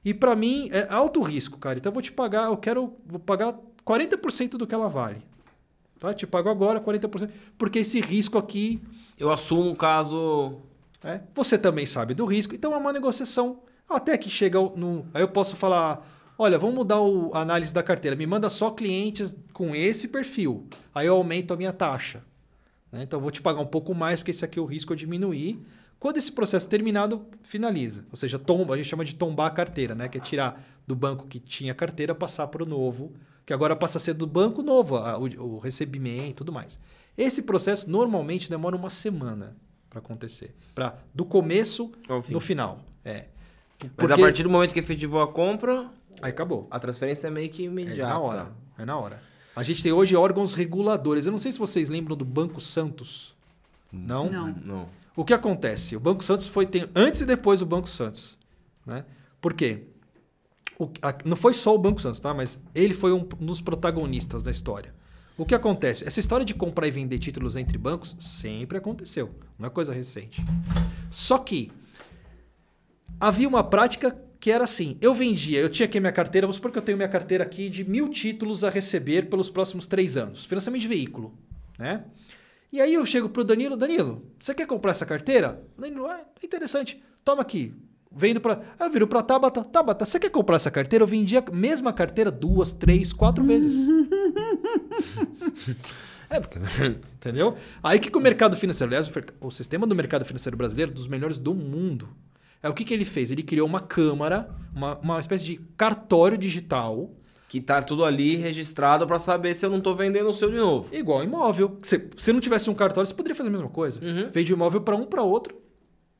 Speaker 3: E para mim é alto risco, cara. Então eu vou te pagar, vou pagar 40% do que ela vale. Tá? Te pago agora 40%, porque esse risco aqui...
Speaker 1: Eu assumo o caso...
Speaker 3: Você também sabe do risco, então é uma negociação até que chega no... Aí eu posso falar... Olha, vamos mudar a análise da carteira. Me manda só clientes com esse perfil. Aí eu aumento a minha taxa. Né? Então eu vou te pagar um pouco mais, porque esse aqui é o risco eu diminuir. Quando esse processo terminado, finaliza. Ou seja, a gente chama de tombar a carteira, né? Que é tirar do banco que tinha carteira, passar para o novo, que agora passa a ser do banco novo, o recebimento e tudo mais. Esse processo normalmente demora uma semana para acontecer. Do começo no final.
Speaker 1: Mas a partir do momento que efetivou a compra...
Speaker 3: Aí acabou.
Speaker 1: A transferência é meio que imediata.
Speaker 3: É na hora. A gente tem hoje órgãos reguladores. Eu não sei se vocês lembram do Banco Santos. Não?
Speaker 1: Não.
Speaker 3: O que acontece? O Banco Santos tem antes e depois do Banco Santos. Né? Por quê? Não foi só o Banco Santos, tá? Mas ele foi um dos protagonistas da história. O que acontece? Essa história de comprar e vender títulos entre bancos sempre aconteceu. Não é coisa recente. Só que havia uma prática que era assim, eu tinha aqui minha carteira, vamos supor que eu tenho minha carteira aqui de 1.000 títulos a receber pelos próximos 3 anos. Financiamento de veículo, né? E aí eu chego pro Danilo, você quer comprar essa carteira? Danilo, interessante, toma aqui. Eu viro pra Tabata, você quer comprar essa carteira? Eu vendi a mesma carteira 2, 3, 4 vezes. Entendeu? Aí que o mercado financeiro, aliás, o sistema do mercado financeiro brasileiro é dos melhores do mundo. O que ele fez? Ele criou uma câmara, uma espécie de cartório digital.
Speaker 1: Que tá tudo ali registrado para saber se eu não tô vendendo o seu de novo.
Speaker 3: Igual imóvel. Se não tivesse um cartório, você poderia fazer a mesma coisa. Vende o imóvel para um, para outro,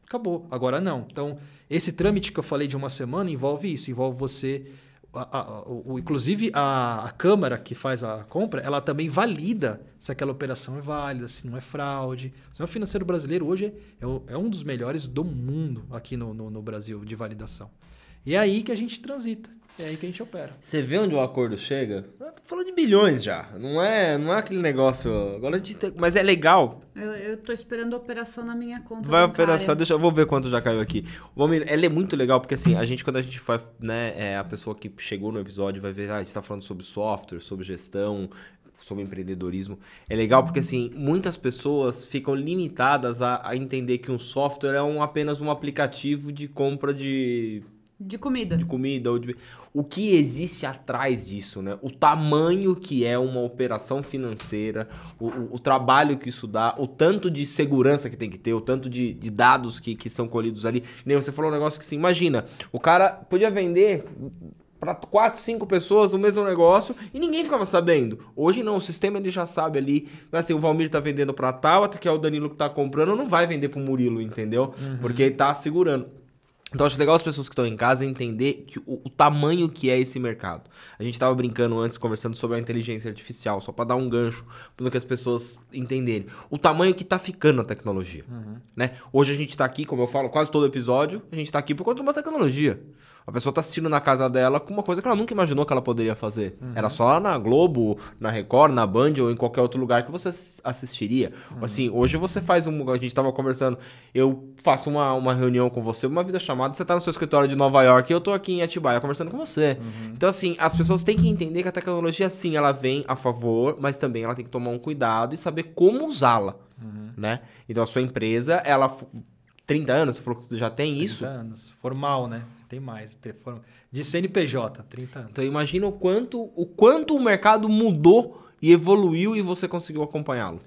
Speaker 3: acabou. Agora não. Então, esse trâmite que eu falei de uma semana envolve isso. Envolve você... inclusive, a Câmara que faz a compra, ela também valida se aquela operação é válida, se não é fraude. O sistema financeiro brasileiro hoje é um dos melhores do mundo aqui no Brasil de validação. E é aí que a gente transita. É aí que a gente opera.
Speaker 1: Você vê onde o acordo chega? Eu tô falando de bilhões já. Não é aquele negócio... Agora a gente mas é legal.
Speaker 2: Eu tô esperando a operação na minha conta.
Speaker 1: Vai a operação, eu vou ver quanto já caiu aqui. Ela é muito legal porque assim, quando a gente faz, né, a pessoa que chegou no episódio vai ver, a gente tá falando sobre software, sobre gestão, sobre empreendedorismo. É legal porque assim, muitas pessoas ficam limitadas a entender que um software é apenas um aplicativo de compra de
Speaker 2: comida.
Speaker 1: De comida ou o que existe atrás disso, né? O tamanho que é uma operação financeira, o trabalho que isso dá, o tanto de segurança que tem que ter, o tanto de dados que são colhidos ali. Nem você falou um negócio que assim, imagina, o cara podia vender para 4, 5 pessoas o mesmo negócio e ninguém ficava sabendo. Hoje não, o sistema ele já sabe ali. Assim, o Valmir tá vendendo para a Tabata, que é o Danilo que tá comprando, não vai vender pro Murilo, entendeu? Porque ele tá segurando. Então, acho legal as pessoas que estão em casa entender que o tamanho que é esse mercado. A gente estava brincando antes, conversando sobre a inteligência artificial, só para dar um gancho para que as pessoas entenderem. O tamanho que está ficando a tecnologia. Né? Hoje a gente está aqui, como eu falo, quase todo episódio, a gente está aqui por conta de uma tecnologia. A pessoa tá assistindo na casa dela com uma coisa que ela nunca imaginou que ela poderia fazer. Era só na Globo, na Record, na Band ou em qualquer outro lugar que você assistiria. Assim, hoje você faz a gente tava conversando, eu faço uma reunião com você, uma videochamada, você tá no seu escritório de Nova York e eu tô aqui em Atibaia conversando com você. Então, assim, as pessoas têm que entender que a tecnologia, sim, ela vem a favor, mas também ela tem que tomar um cuidado e saber como usá-la, né? Então, a sua empresa, ela... 30 anos, você falou que já tem isso?
Speaker 3: 30 anos. Formal, né? Tem mais. De CNPJ, 30 anos.
Speaker 1: Então imagina o quanto o mercado mudou e evoluiu e você conseguiu acompanhá-lo.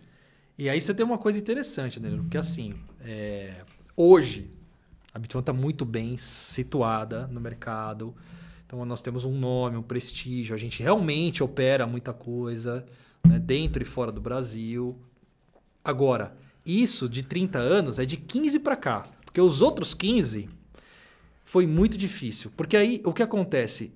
Speaker 3: E aí você tem uma coisa interessante, Danilo, porque assim, hoje a Bit One está muito bem situada no mercado. Então nós temos um nome, um prestígio, a gente realmente opera muita coisa, né, dentro e fora do Brasil. Agora, isso de 30 anos é de 15 para cá. Porque os outros 15 foi muito difícil. Porque aí o que acontece?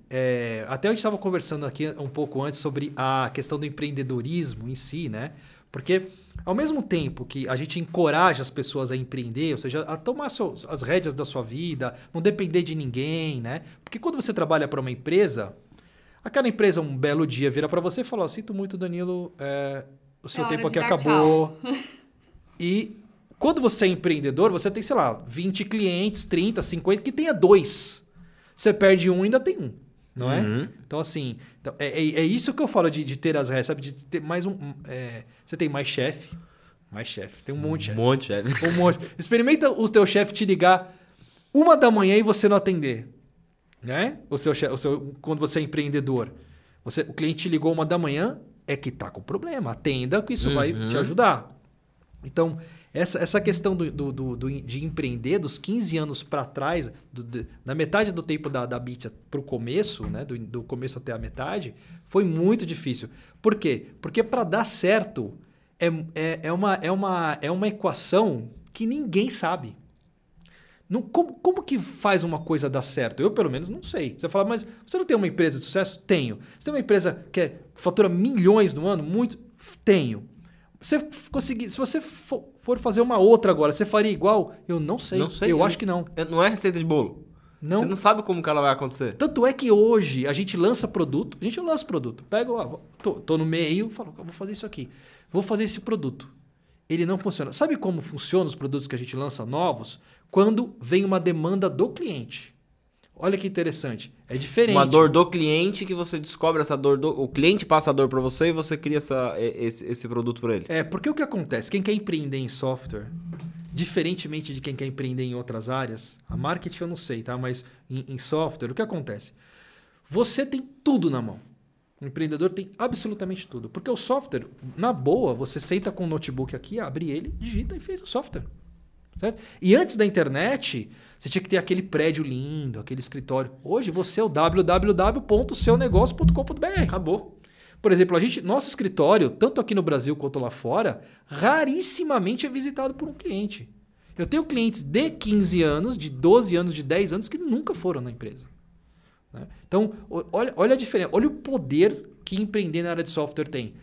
Speaker 3: Até a gente estava conversando aqui um pouco antes sobre a questão do empreendedorismo em si, né? Porque ao mesmo tempo que a gente encoraja as pessoas a empreender, ou seja, a tomar as rédeas da sua vida, não depender de ninguém, né? Porque quando você trabalha para uma empresa, aquela empresa um belo dia vira para você e fala: sinto muito, Danilo, o seu tempo aqui acabou. E quando você é empreendedor, você tem, sei lá, 20 clientes, 30, 50, que tenha 2. Você perde um e ainda tem um, não é? Então, assim, é isso que eu falo de ter as rédeas, sabe? De ter mais você tem mais chefe. Mais chefe. Você tem um monte de chefe.
Speaker 1: Um monte de chefe.
Speaker 3: Um monte. Experimenta o teu chefe te ligar 1h e você não atender. Né? Quando você é empreendedor. O cliente te ligou 1h, é que tá com problema. Atenda, que isso vai te ajudar. Então, essa questão de empreender dos 15 anos para trás, na metade do tempo da Bit para o começo, né, do começo até a metade, foi muito difícil. Por quê? Porque para dar certo é uma equação que ninguém sabe. Como que faz uma coisa dar certo? Eu, pelo menos, não sei. Você fala, mas você não tem uma empresa de sucesso? Tenho. Você tem uma empresa que fatura milhões no ano? Muito? Tenho. Se você for fazer uma outra agora, você faria igual? Eu não sei. Eu acho que não.
Speaker 1: Não é receita de bolo.
Speaker 3: Não.
Speaker 1: Você não sabe como que ela vai acontecer.
Speaker 3: Tanto é que hoje a gente lança produto. Pego, tô no meio, falo, vou fazer isso aqui. Vou fazer esse produto. Ele não funciona. Sabe como funcionam os produtos que a gente lança novos? Quando vem uma demanda do cliente. Olha que interessante. É diferente.
Speaker 1: Uma dor do cliente que você descobre essa dor o cliente passa a dor para você e você cria esse produto para ele.
Speaker 3: Porque o que acontece? Quem quer empreender em software, diferentemente de quem quer empreender em outras áreas, a marketing eu não sei, tá? Mas em software, o que acontece? Você tem tudo na mão. O empreendedor tem absolutamente tudo. Porque o software, na boa, você senta com o notebook aqui, abre ele, digita e fez o software. Certo? E antes da internet, você tinha que ter aquele prédio lindo, aquele escritório. Hoje você é o www.seunegócio.com.br.
Speaker 1: Acabou.
Speaker 3: Por exemplo, nosso escritório, tanto aqui no Brasil quanto lá fora, rarissimamente é visitado por um cliente. Eu tenho clientes de 15 anos, de 12 anos, de 10 anos que nunca foram na empresa. Então, olha a diferença. Olha o poder que empreender na área de software tem.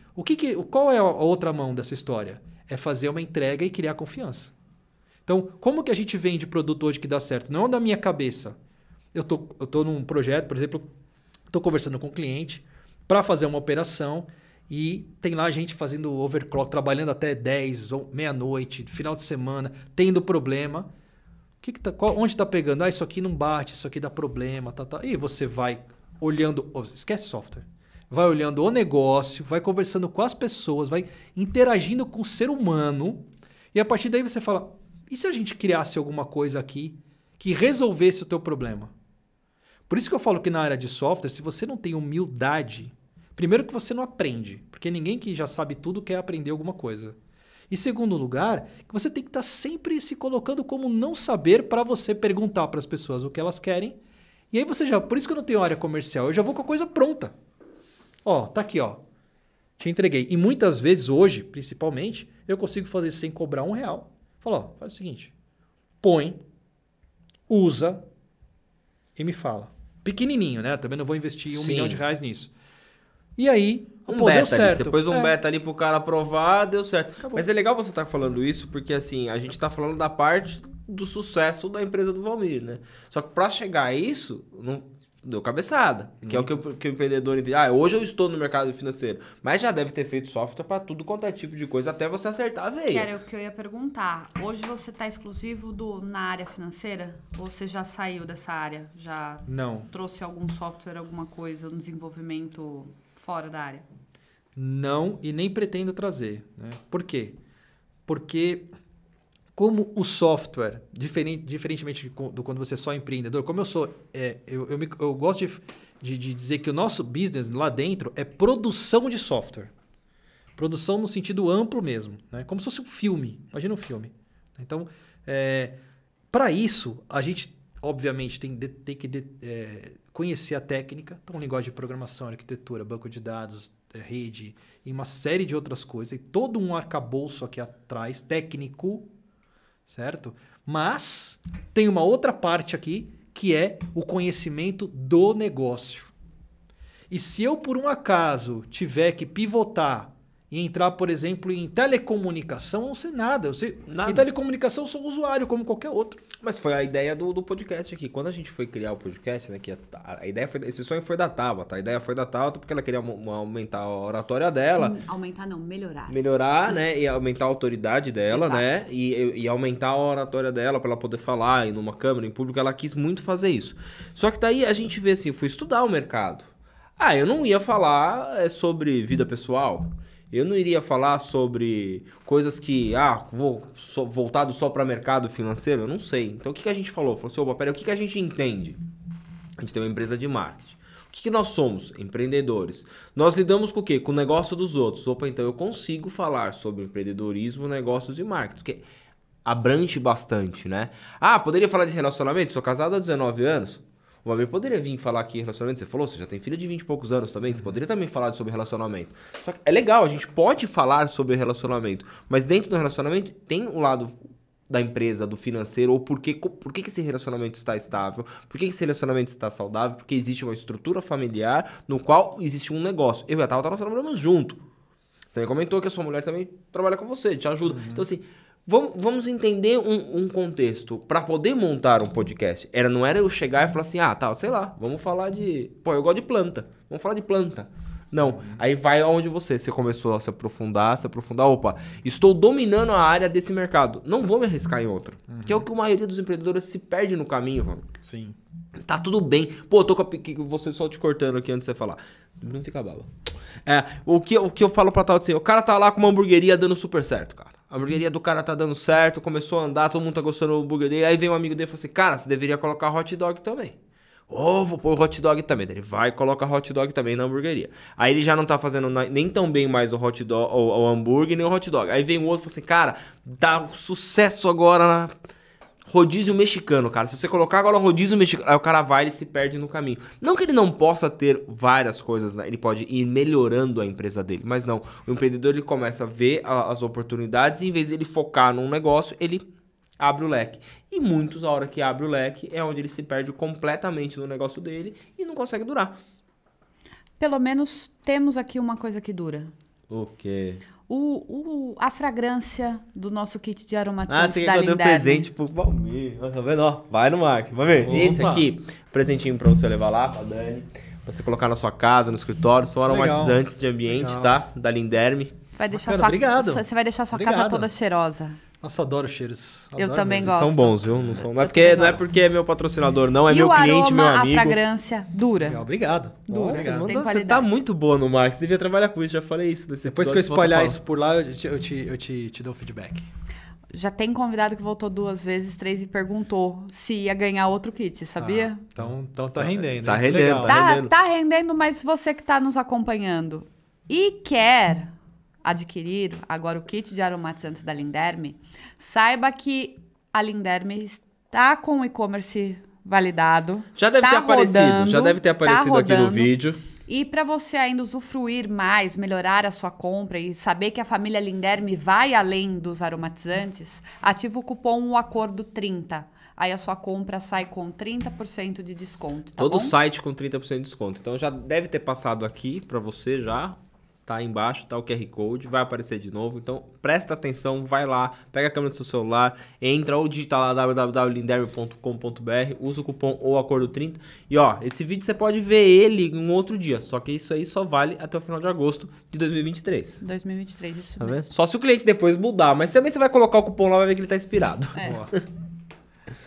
Speaker 3: Qual é a outra mão dessa história? É fazer uma entrega e criar confiança. Então, como que a gente vende produto hoje que dá certo? Não é da minha cabeça. Eu tô num projeto, por exemplo, estou conversando com um cliente para fazer uma operação e tem lá gente fazendo overclock, trabalhando até 10 ou meia-noite, final de semana, tendo problema. Onde está pegando? Isso aqui não bate, isso aqui dá problema. E você vai olhando... Esquece software. Vai olhando o negócio, vai conversando com as pessoas, vai interagindo com o ser humano e a partir daí você fala... E se a gente criasse alguma coisa aqui que resolvesse o teu problema? Por isso que eu falo que na área de software, se você não tem humildade, primeiro que você não aprende, porque ninguém que já sabe tudo quer aprender alguma coisa. E segundo lugar, que você tem que estar sempre se colocando como não saber para você perguntar para as pessoas o que elas querem. E aí por isso que eu não tenho área comercial, eu já vou com a coisa pronta. Tá aqui, te entreguei. E muitas vezes hoje, principalmente, eu consigo fazer isso sem cobrar R$1. Fala, faz o seguinte, põe, usa e me fala. Pequenininho, né? Também não vou investir R$1 milhão nisso. E aí, deu certo.
Speaker 1: Você pôs um beta ali pro cara aprovar, deu certo.
Speaker 3: Acabou.
Speaker 1: Mas é legal você estar falando isso, porque assim, a gente tá falando da parte do sucesso da empresa do Valmir, né? Só que para chegar a isso, não deu cabeçada. Que é o que o empreendedor entende. Hoje eu estou no mercado financeiro, mas já deve ter feito software para tudo quanto é tipo de coisa, até você acertar a veia.
Speaker 2: Que era o que eu ia perguntar. Hoje você está exclusivo na área financeira? Ou você já saiu dessa área? Já
Speaker 3: Não.
Speaker 2: trouxe algum software, alguma coisa, um desenvolvimento fora da área?
Speaker 3: Não, e nem pretendo trazer. Né? Por quê? Porque como o software, diferentemente do quando você é só empreendedor, como eu sou, eu gosto de dizer que o nosso business lá dentro é produção de software. Produção no sentido amplo mesmo, né? Como se fosse um filme. Imagina um filme. Então, para isso, a gente, obviamente, tem que conhecer a técnica. Então, linguagem de programação, arquitetura, banco de dados, rede e uma série de outras coisas. E todo um arcabouço aqui atrás, técnico, certo? Mas tem uma outra parte aqui que é o conhecimento do negócio. E se eu, por um acaso, tiver que pivotar e entrar, por exemplo, em telecomunicação, eu não sei nada. Em telecomunicação eu sou usuário, como qualquer outro.
Speaker 1: Mas foi a ideia do podcast aqui. Quando a gente foi criar o podcast, né? Que a ideia foi. Esse sonho foi da Tabata. A ideia foi da Tabata porque ela queria aumentar a oratória dela.
Speaker 2: Aumentar não, melhorar.
Speaker 1: Melhorar, né? E aumentar a autoridade dela,
Speaker 2: Exato.
Speaker 1: né? E aumentar a oratória dela pra ela poder falar e numa câmera, em público. Ela quis muito fazer isso. Só que daí a gente vê assim, eu fui estudar o mercado. Eu não ia falar sobre vida pessoal. Eu não iria falar sobre coisas que, voltado só para mercado financeiro, eu não sei. Então o que a gente falou? Falou assim, opa, peraí, o que a gente entende? A gente tem uma empresa de marketing. O que nós somos? Empreendedores. Nós lidamos com o quê? Com o negócio dos outros. Opa, então eu consigo falar sobre empreendedorismo, negócios e marketing, porque abrange bastante, né? Poderia falar de relacionamento? Sou casado há 19 anos. O Valmir poderia vir falar aqui relacionamento. Você falou, você já tem filha de 20 e poucos anos também. Você poderia também falar sobre relacionamento. Só que é legal, a gente pode falar sobre relacionamento. Mas dentro do relacionamento tem um lado da empresa, do financeiro. Ou por que esse relacionamento está estável. Por que esse relacionamento está saudável. Porque existe uma estrutura familiar no qual existe um negócio. Eu e a Tata nós trabalhamos junto. Você também comentou que a sua mulher também trabalha com você, te ajuda. Então assim... Vamos entender um contexto para poder montar um podcast. Não era eu chegar e falar assim, sei lá, vamos falar de... eu gosto de planta, vamos falar de planta. Não, aí vai aonde você começou a se aprofundar, opa, estou dominando a área desse mercado, não vou me arriscar em outra. Que é o que a maioria dos empreendedores se perde no caminho, mano.
Speaker 3: Sim.
Speaker 1: Tá tudo bem. Pô, eu tô com você só te cortando aqui antes de você falar. Não fica bala. O que eu falo pra tal assim, o cara tá lá com uma hamburgueria dando super certo, cara. A hamburgueria do cara tá dando certo, começou a andar, todo mundo tá gostando do hambúrguer dele. Aí vem um amigo dele e fala assim, cara, você deveria colocar hot dog também. Vou pôr hot dog também. Ele vai e coloca hot dog também na hamburgueria. Aí ele já não tá fazendo nem tão bem mais o hot dog, o hambúrguer, nem o hot dog. Aí vem o outro e fala assim, cara, dá sucesso agora na... rodízio mexicano, cara. Se você colocar agora um rodízio mexicano, aí o cara vai e se perde no caminho. Não que ele não possa ter várias coisas, né? Ele pode ir melhorando a empresa dele, mas não. O empreendedor, ele começa a ver as oportunidades e em vez de ele focar num negócio, ele abre o leque. E muitos, a hora que abre o leque, é onde ele se perde completamente no negócio dele e não consegue durar.
Speaker 2: Pelo menos temos aqui uma coisa que dura.
Speaker 1: O quê?
Speaker 2: A fragrância do nosso kit de aromatizantes
Speaker 1: você
Speaker 2: da
Speaker 1: quer que eu dê
Speaker 2: Linderme.
Speaker 1: presente pro Valmir. Tá vendo? Ó, vai no marketing. Valmir, esse aqui, presentinho pra você levar lá, pra Dani. Pra você colocar na sua casa, no escritório. São aromatizantes de ambiente, tá? Da Linderme.
Speaker 2: Vai deixar
Speaker 3: Bacana, obrigado.
Speaker 2: Você vai deixar sua casa toda cheirosa.
Speaker 3: Nossa, adoro cheiros.
Speaker 2: Eu também gosto.
Speaker 1: São bons, viu? Não é porque é meu patrocinador, não. É meu cliente, meu amigo.
Speaker 2: E a fragrância dura.
Speaker 3: Legal, obrigado.
Speaker 2: Dura.
Speaker 3: Legal.
Speaker 2: Tem
Speaker 1: Você
Speaker 2: qualidade.
Speaker 1: tá muito boa no marketing. Você devia trabalhar com isso. Já falei isso.
Speaker 3: Depois que eu espalhar isso por lá, eu te dou feedback.
Speaker 2: Já tem convidado que voltou 2 vezes, 3 e perguntou se ia ganhar outro kit, sabia?
Speaker 3: Então tá rendendo.
Speaker 1: Tá
Speaker 3: hein?
Speaker 1: rendendo,
Speaker 3: Legal.
Speaker 1: tá rendendo.
Speaker 2: Tá rendendo, mas você que tá nos acompanhando e quer adquirir agora o kit de aromatizantes da Linderme, saiba que a Linderme está com o e-commerce validado.
Speaker 1: Já deve ter aparecido.
Speaker 2: rodando,
Speaker 1: Já deve ter aparecido aqui no
Speaker 2: rodando.
Speaker 1: vídeo.
Speaker 2: E para você ainda usufruir mais, melhorar a sua compra e saber que a família Linderme vai além dos aromatizantes, ativa o cupom Acordo 30. Aí a sua compra sai com 30% de desconto, tá
Speaker 1: Todo
Speaker 2: bom?
Speaker 1: site com 30% de desconto. Então já deve ter passado aqui pra você já. tá aí embaixo, tá o QR Code, vai aparecer de novo. Então, presta atenção, vai lá, pega a câmera do seu celular, entra ou digita lá www.linderme.com.br, usa o cupom ou acordo 30. E ó, esse vídeo você pode ver ele em um outro dia, só que isso aí só vale até o final de agosto de 2023.
Speaker 2: 2023, isso
Speaker 1: Tá
Speaker 2: mesmo.
Speaker 1: vendo? Só se o cliente depois mudar, mas também você vai colocar o cupom lá, vai ver que ele tá inspirado.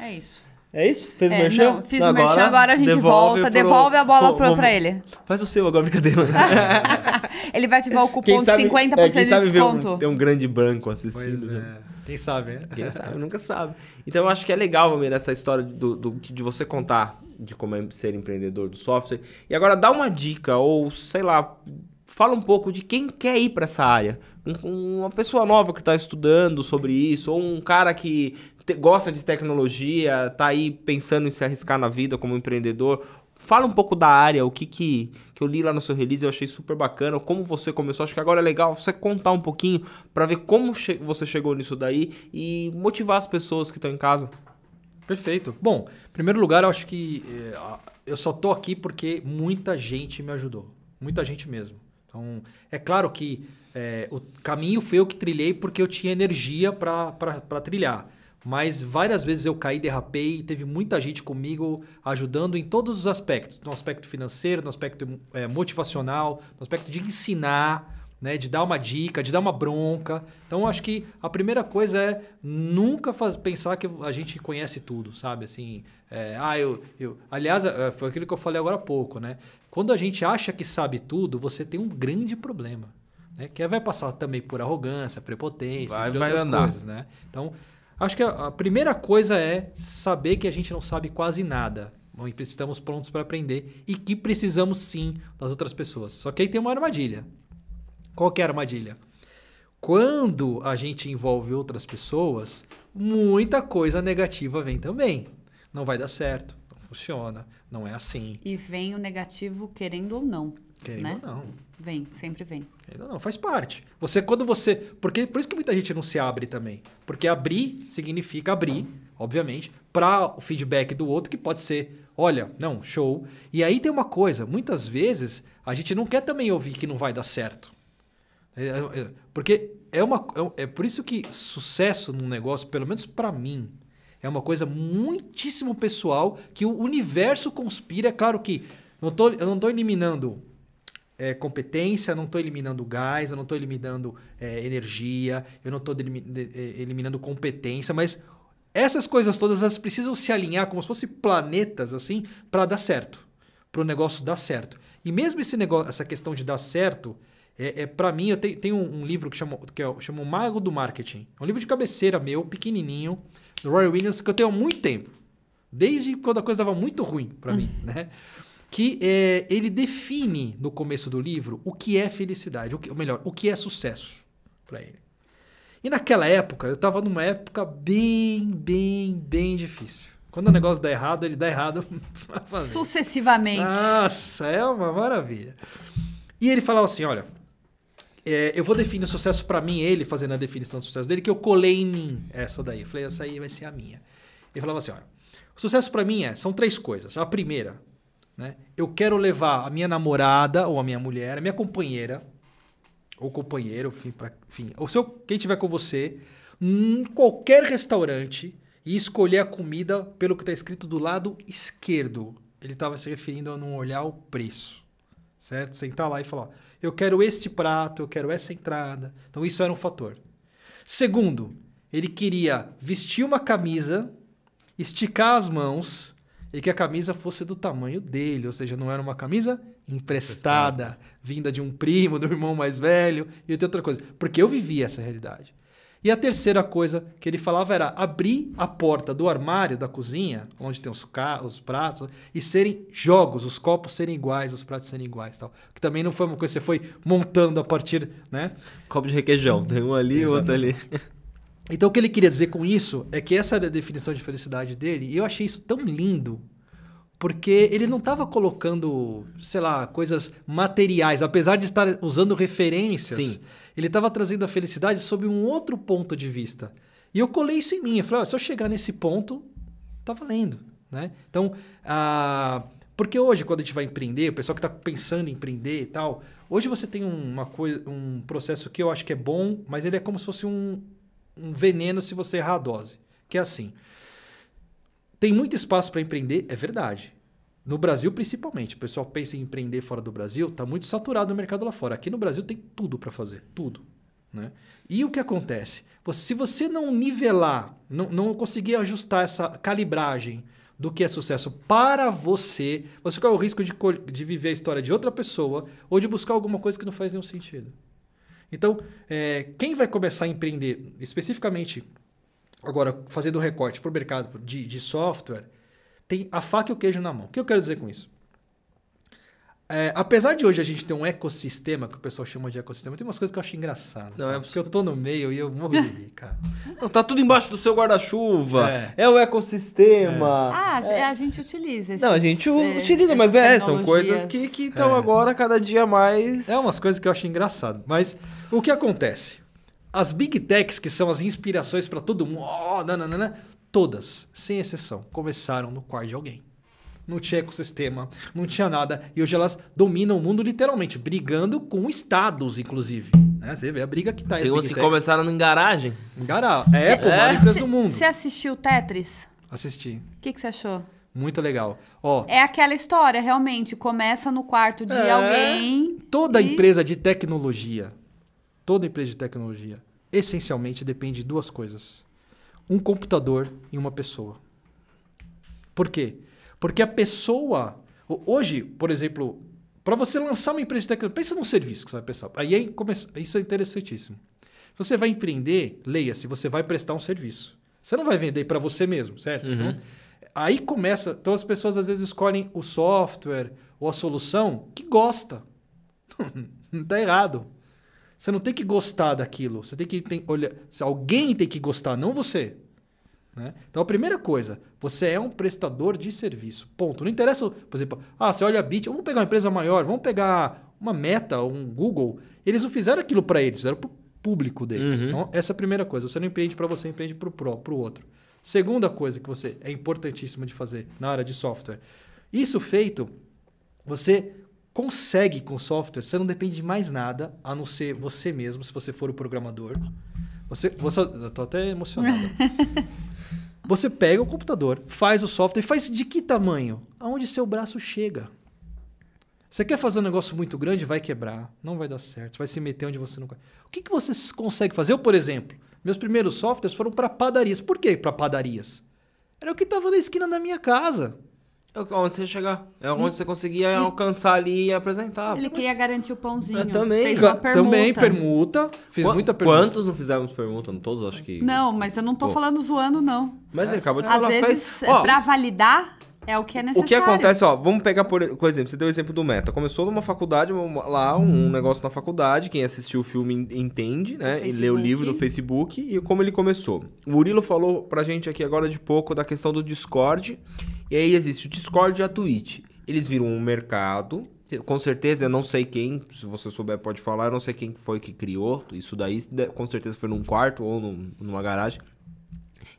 Speaker 2: É isso.
Speaker 1: É isso? Fez o merchan?
Speaker 2: Não, fiz o merchan, agora a gente volta, devolve a bola pra ele.
Speaker 1: Faz o seu agora, brincadeira.
Speaker 2: Ele vai ativar o cupom de 50%
Speaker 1: quem sabe
Speaker 2: de desconto.
Speaker 1: Tem um grande banco assistindo.
Speaker 3: Pois é. Quem sabe, né?
Speaker 1: Quem sabe, nunca sabe. Então eu acho que é legal, Valmir, essa história de você contar de como é ser empreendedor do software. E agora dá uma dica, ou sei lá, fala um pouco de quem quer ir para essa área. Uma pessoa nova que está estudando sobre isso, ou um cara que gosta de tecnologia, tá aí pensando em se arriscar na vida como empreendedor. Fala um pouco da área, o que eu li lá no seu release, eu achei super bacana, como você começou. Acho que agora é legal você contar um pouquinho para ver como você chegou nisso daí e motivar as pessoas que estão em casa.
Speaker 3: Perfeito. Bom, em primeiro lugar, eu acho que eu só tô aqui porque muita gente me ajudou. Muita gente mesmo. Então, é claro que o caminho foi eu que trilhei porque eu tinha energia para trilhar. Mas várias vezes eu caí, derrapei e teve muita gente comigo ajudando em todos os aspectos. No aspecto financeiro, no aspecto motivacional, no aspecto de ensinar, né, de dar uma dica, de dar uma bronca. Então, acho que a primeira coisa é nunca pensar que a gente conhece tudo, sabe? Assim, aliás, foi aquilo que eu falei agora há pouco, né? Quando a gente acha que sabe tudo, você tem um grande problema, né? Que vai passar também por arrogância, prepotência, entre outras coisas, né? Então, acho que a primeira coisa é saber que a gente não sabe quase nada. E estamos prontos para aprender e que precisamos sim das outras pessoas. Só que aí tem uma armadilha. Qual que é a armadilha? Quando a gente envolve outras pessoas, muita coisa negativa vem também. Não vai dar certo, não funciona, não é assim.
Speaker 2: E vem o negativo querendo ou não.
Speaker 3: Querendo
Speaker 2: né?
Speaker 3: ou não.
Speaker 2: Vem, sempre vem.
Speaker 3: Querendo ou não, faz parte. Por isso que muita gente não se abre também. Porque abrir significa abrir, obviamente, para o feedback do outro, que pode ser, olha, não, show. E aí tem uma coisa, muitas vezes a gente não quer também ouvir que não vai dar certo. Porque é por isso que sucesso num negócio, pelo menos para mim, é uma coisa muitíssimo pessoal, que o universo conspira. É claro que eu não estou eliminando competência, eu não estou eliminando gás, eu não estou eliminando energia, eu não estou eliminando competência, mas essas coisas todas elas precisam se alinhar como se fossem planetas assim para dar certo, para o negócio dar certo. E mesmo essa questão de dar certo, para mim, eu tenho um livro que chama O Mago do Marketing. É um livro de cabeceira meu, pequenininho, do Roy Williams, que eu tenho há muito tempo. Desde quando a coisa estava muito ruim para mim, né? Que ele define no começo do livro o que é felicidade, ou melhor, o que é sucesso para ele. E naquela época, eu estava numa época bem difícil. Quando o negócio dá errado, ele dá errado.
Speaker 2: Sucessivamente.
Speaker 3: Nossa, é uma maravilha. E ele falava assim, olha, eu vou definir o sucesso para mim, ele fazendo a definição do sucesso dele, que eu colei em mim essa daí. Eu falei, essa aí vai ser a minha. Ele falava assim, olha, o sucesso para mim são 3 coisas. A primeira, né, eu quero levar a minha namorada ou a minha mulher, a minha companheira, ou companheiro, enfim, quem tiver com você, em qualquer restaurante e escolher a comida pelo que está escrito do lado esquerdo. Ele estava se referindo a não olhar o preço. Certo? Sentar lá e falar, eu quero este prato, eu quero essa entrada. Então isso era um fator. Segundo, ele queria vestir uma camisa, esticar as mãos e que a camisa fosse do tamanho dele. Ou seja, não era uma camisa emprestada, vinda de um primo, do irmão mais velho e outra coisa. Porque eu vivia essa realidade. E a terceira coisa que ele falava era abrir a porta do armário da cozinha, onde tem os pratos, e serem jogos, os copos serem iguais, os pratos serem iguais. Tal. Que também não foi uma coisa que você foi montando a partir, né?
Speaker 1: Copo de requeijão, tem um ali e outro ali.
Speaker 3: Então o que ele queria dizer com isso é que essa era a definição de felicidade dele, e eu achei isso tão lindo, porque ele não estava colocando, sei lá, coisas materiais, apesar de estar usando referências. Sim. Ele estava trazendo a felicidade sob um outro ponto de vista. E eu colei isso em mim. Eu falei, se eu chegar nesse ponto, tá valendo. Né? Então, Porque hoje, quando a gente vai empreender, o pessoal que está pensando em empreender e tal, hoje você tem um processo que eu acho que é bom, mas ele é como se fosse um veneno se você errar a dose. Que é assim, tem muito espaço para empreender, é verdade. No Brasil, principalmente. O pessoal pensa em empreender fora do Brasil, está muito saturado o mercado lá fora. Aqui no Brasil tem tudo para fazer, tudo. Né? E o que acontece? Se você não nivelar, não conseguir ajustar essa calibragem do que é sucesso para você corre o risco de viver a história de outra pessoa ou de buscar alguma coisa que não faz nenhum sentido. Então, quem vai começar a empreender, especificamente, agora fazendo recorte para o mercado de software, tem a faca e o queijo na mão. O que eu quero dizer com isso? Apesar de hoje a gente ter um ecossistema, que o pessoal chama de ecossistema, tem umas coisas que eu acho engraçado. Não, porque eu tô no meio e eu morro de rir, cara.
Speaker 1: Não, tá tudo embaixo do seu guarda-chuva. É o ecossistema.
Speaker 2: A gente utiliza esses,
Speaker 1: Não, a gente utiliza, mas são coisas que estão agora cada dia mais...
Speaker 3: umas coisas que eu acho engraçado. Mas o que acontece? As Big Techs, que são as inspirações para todo mundo, todas, sem exceção, começaram no quarto de alguém. Não tinha ecossistema, não tinha nada. E hoje elas dominam o mundo literalmente, brigando com estados, inclusive. Você vê a briga que tá.
Speaker 1: Tem uns que começaram em garagem.
Speaker 3: Em garagem. Maior empresa do mundo.
Speaker 2: Você assistiu Tetris?
Speaker 3: Assisti.
Speaker 2: O que você achou?
Speaker 3: Muito legal.
Speaker 2: É aquela história, realmente. Começa no quarto de alguém.
Speaker 3: Toda empresa de tecnologia, essencialmente depende de duas coisas. Um computador e uma pessoa. Por quê? Porque a pessoa... Hoje, por exemplo, para você lançar uma empresa de tecnologia, pensa num serviço que você vai pensar. Isso é interessantíssimo. Se você vai empreender, leia-se, você vai prestar um serviço. Você não vai vender para você mesmo, certo?
Speaker 1: Uhum.
Speaker 3: Então, aí começa... Então as pessoas às vezes escolhem o software ou a solução que gosta. Não está errado. Você não tem que gostar daquilo. Você tem que olhar. Alguém tem que gostar, não você. Né? Então, a primeira coisa, você é um prestador de serviço. Ponto. Não interessa, por exemplo, você olha a Bit, vamos pegar uma empresa maior, vamos pegar uma Meta, um Google. Eles não fizeram aquilo para eles, fizeram para o público deles.
Speaker 1: Uhum.
Speaker 3: Então, essa é a primeira coisa. Você não empreende para você, empreende para o outro. Segunda coisa que você é importantíssima de fazer na área de software. Isso feito, você consegue com software, você não depende de mais nada, a não ser você mesmo, se você for o programador. Eu tô até emocionado. Você pega o computador, faz o software e faz de que tamanho? Aonde seu braço chega. Você quer fazer um negócio muito grande, vai quebrar, não vai dar certo, você vai se meter onde você não quer. O que você consegue fazer? Eu, por exemplo, meus primeiros softwares foram para padarias. Por que para padarias? Era o que estava na esquina da minha casa.
Speaker 1: Onde você chegar. É onde você conseguia alcançar ali e apresentar.
Speaker 2: Ele queria garantir o pãozinho.
Speaker 1: Também.
Speaker 2: Fez uma permuta.
Speaker 3: Também permuta. Fiz muita permuta.
Speaker 1: Quantos não fizemos permuta? Todos, acho que...
Speaker 2: Não, mas eu não tô falando zoando, não.
Speaker 1: Mas ele acabou de
Speaker 2: Às
Speaker 1: falar.
Speaker 2: vezes, pra validar, é o que é necessário.
Speaker 1: O que acontece, vamos pegar por exemplo, você deu o exemplo do Meta. Começou numa faculdade, um negócio na faculdade, quem assistiu o filme entende, né? Ele leu o livro do Facebook e como ele começou. O Murilo falou pra gente aqui agora de pouco da questão do Discord. E aí existe o Discord e a Twitch. Eles viram um mercado, com certeza, eu não sei quem, se você souber pode falar, eu não sei quem foi que criou isso daí, com certeza foi num quarto ou numa garagem.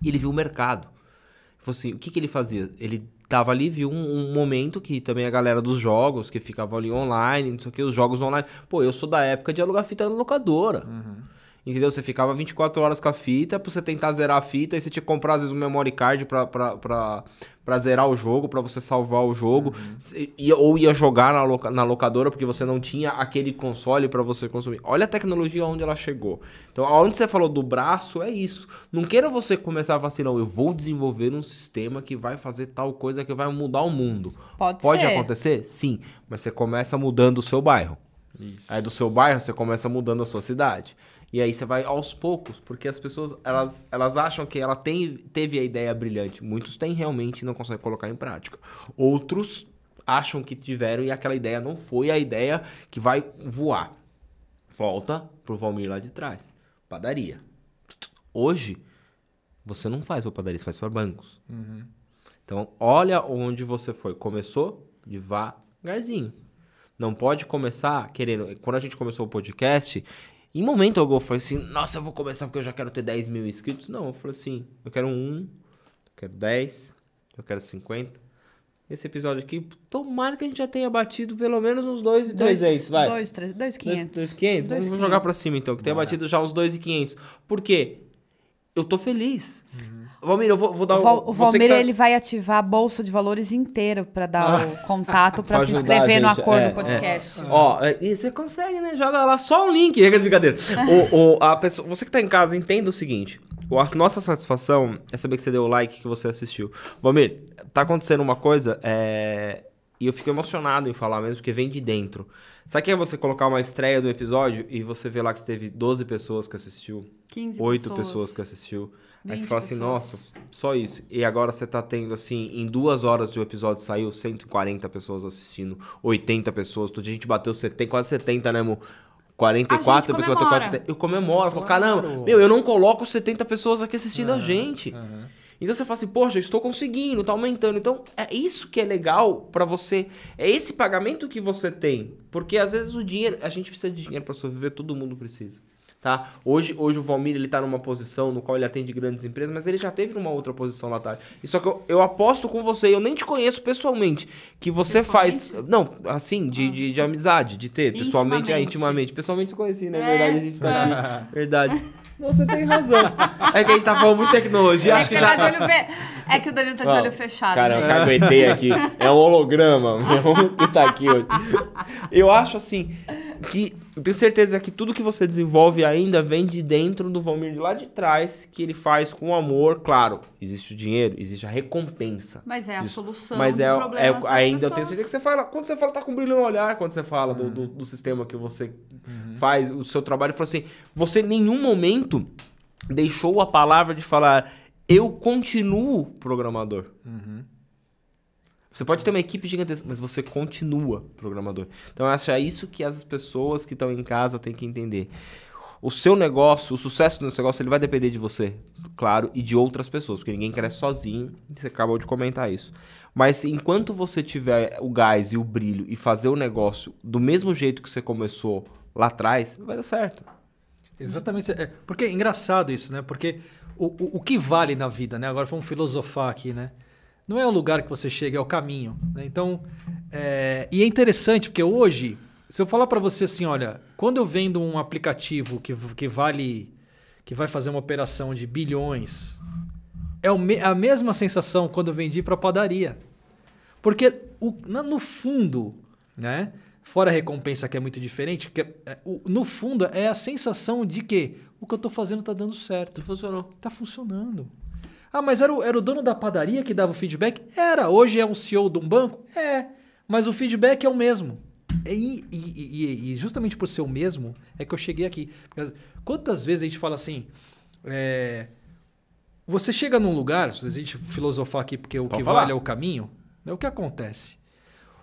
Speaker 1: E ele viu o mercado. Ele falou assim, o que ele fazia? Ele tava ali, viu um momento que também a galera dos jogos, que ficava ali online, não sei o que, os jogos online. Pô, eu sou da época de alugar fita na locadora. Uhum. Entendeu? Você ficava 24 horas com a fita, pra você tentar zerar a fita, aí você tinha que comprar, às vezes, um memory card pra zerar o jogo, pra você salvar o jogo. Uhum. Ou ia jogar na locadora, porque você não tinha aquele console pra você consumir. Olha a tecnologia onde ela chegou. Então, onde você falou do braço, é isso. Não queira você começar a falar assim, não, eu vou desenvolver um sistema que vai fazer tal coisa que vai mudar o mundo. Pode acontecer? Sim. Mas você começa mudando o seu bairro. Isso. Aí do seu bairro, você começa mudando a sua cidade. E aí você vai aos poucos, porque as pessoas, elas acham que ela teve a ideia brilhante. Muitos têm realmente e não conseguem colocar em prática. Outros acham que tiveram e aquela ideia não foi a ideia que vai voar. Volta pro Valmir lá de trás. Padaria. Hoje, você não faz para padaria, você faz para bancos. Uhum. Então, olha onde você foi. Começou devagarzinho. Não pode começar querendo... Quando a gente começou o podcast... Em momento algum eu falei assim, nossa, eu vou começar porque eu já quero ter 10 mil inscritos. Não, eu falei assim, eu quero 1, eu quero 10, eu quero 50. esse episódio aqui, tomara que a gente já tenha batido pelo menos uns 2.300, vai.
Speaker 2: 2.500.
Speaker 1: 2.500? Vamos jogar pra cima, então, que tenha batido já uns 2.500. Por quê? Eu tô feliz. Valmir, eu vou dar
Speaker 2: o Valmir, ele vai ativar a bolsa de valores inteira pra dar o contato pra se inscrever no acordo podcast.
Speaker 1: Ó, e você consegue, né? Joga lá só um link. É brincadeira. A pessoa, você que tá em casa, entenda o seguinte. A nossa satisfação é saber que você deu o like, que você assistiu. Valmir, tá acontecendo uma coisa, e eu fico emocionado em falar mesmo, porque vem de dentro. Sabe que é você colocar uma estreia do episódio e você vê lá que teve 12 pessoas que assistiu,
Speaker 2: 15
Speaker 1: 8 pessoas que assistiu. Aí você fala assim,
Speaker 2: pessoas.
Speaker 1: nossa, só isso. E agora você tá tendo, assim, em 2 horas de um episódio saiu 140 pessoas assistindo, 80 pessoas. Todo dia a gente bateu quase 70, né, amor? 44 pessoas bateu quase 70. Eu comemoro, eu falo, caramba, eu não coloco 70 pessoas aqui assistindo a gente. Então você fala assim, poxa, eu estou conseguindo, tá aumentando. Então é isso que é legal pra você. É esse pagamento que você tem. Porque às vezes o dinheiro, a gente precisa de dinheiro pra sobreviver, todo mundo precisa. Tá? Hoje o Valmir, ele tá numa posição no qual ele atende grandes empresas, mas ele já teve numa outra posição lá atrás. E só que eu aposto com você, eu nem te conheço pessoalmente, que você faz... Não, assim, de amizade, de ter. Pessoalmente, intimamente. Pessoalmente eu conheci, né? Verdade, a gente tá aqui. Verdade. Não, você tem razão. É que a gente tá falando muito de tecnologia, acho que já...
Speaker 2: É que o Danilo tá de olho fechado.
Speaker 1: Cara, eu caguetei aqui. É um holograma, que tá aqui hoje. Eu acho assim, que... Eu tenho certeza que tudo que você desenvolve ainda vem de dentro do Valmir de lá de trás, que ele faz com amor. Claro, existe o dinheiro, existe a recompensa.
Speaker 2: Mas é a solução
Speaker 1: mas
Speaker 2: de problemas das
Speaker 1: ainda
Speaker 2: pessoas.
Speaker 1: eu tenho certeza que você fala... Quando você fala, tá com brilho no olhar, quando você fala do sistema que você faz, o seu trabalho, fala assim, você em nenhum momento deixou a palavra de falar, eu continuo programador. Você pode ter uma equipe gigantesca, mas você continua programador. Então, eu acho que é isso que as pessoas que estão em casa têm que entender. O seu negócio, o sucesso do seu negócio, ele vai depender de você, claro, e de outras pessoas, porque ninguém cresce sozinho, você acabou de comentar isso. Mas enquanto você tiver o gás e o brilho e fazer o negócio do mesmo jeito que você começou lá atrás, vai dar certo.
Speaker 3: Exatamente. Porque é engraçado isso, né? Porque o que vale na vida, né? Agora vamos filosofar aqui, né? Não é o lugar que você chega, é o caminho. Né? Então, e é interessante, porque hoje, se eu falar para você assim, olha, quando eu vendo um aplicativo que vai fazer uma operação de bilhões, é a mesma sensação quando eu vendi para padaria. Porque no fundo, né? Fora a recompensa que é muito diferente, no fundo é a sensação de que o que eu estou fazendo está dando certo.
Speaker 1: Funcionou.
Speaker 3: Está funcionando. Ah, mas era o dono da padaria que dava o feedback? Era. Hoje é um CEO de um banco? É. Mas o feedback é o mesmo. E justamente por ser o mesmo é que eu cheguei aqui. Porque quantas vezes a gente fala assim... você chega num lugar, se a gente filosofar aqui, porque o que vale é o caminho, né? O que acontece?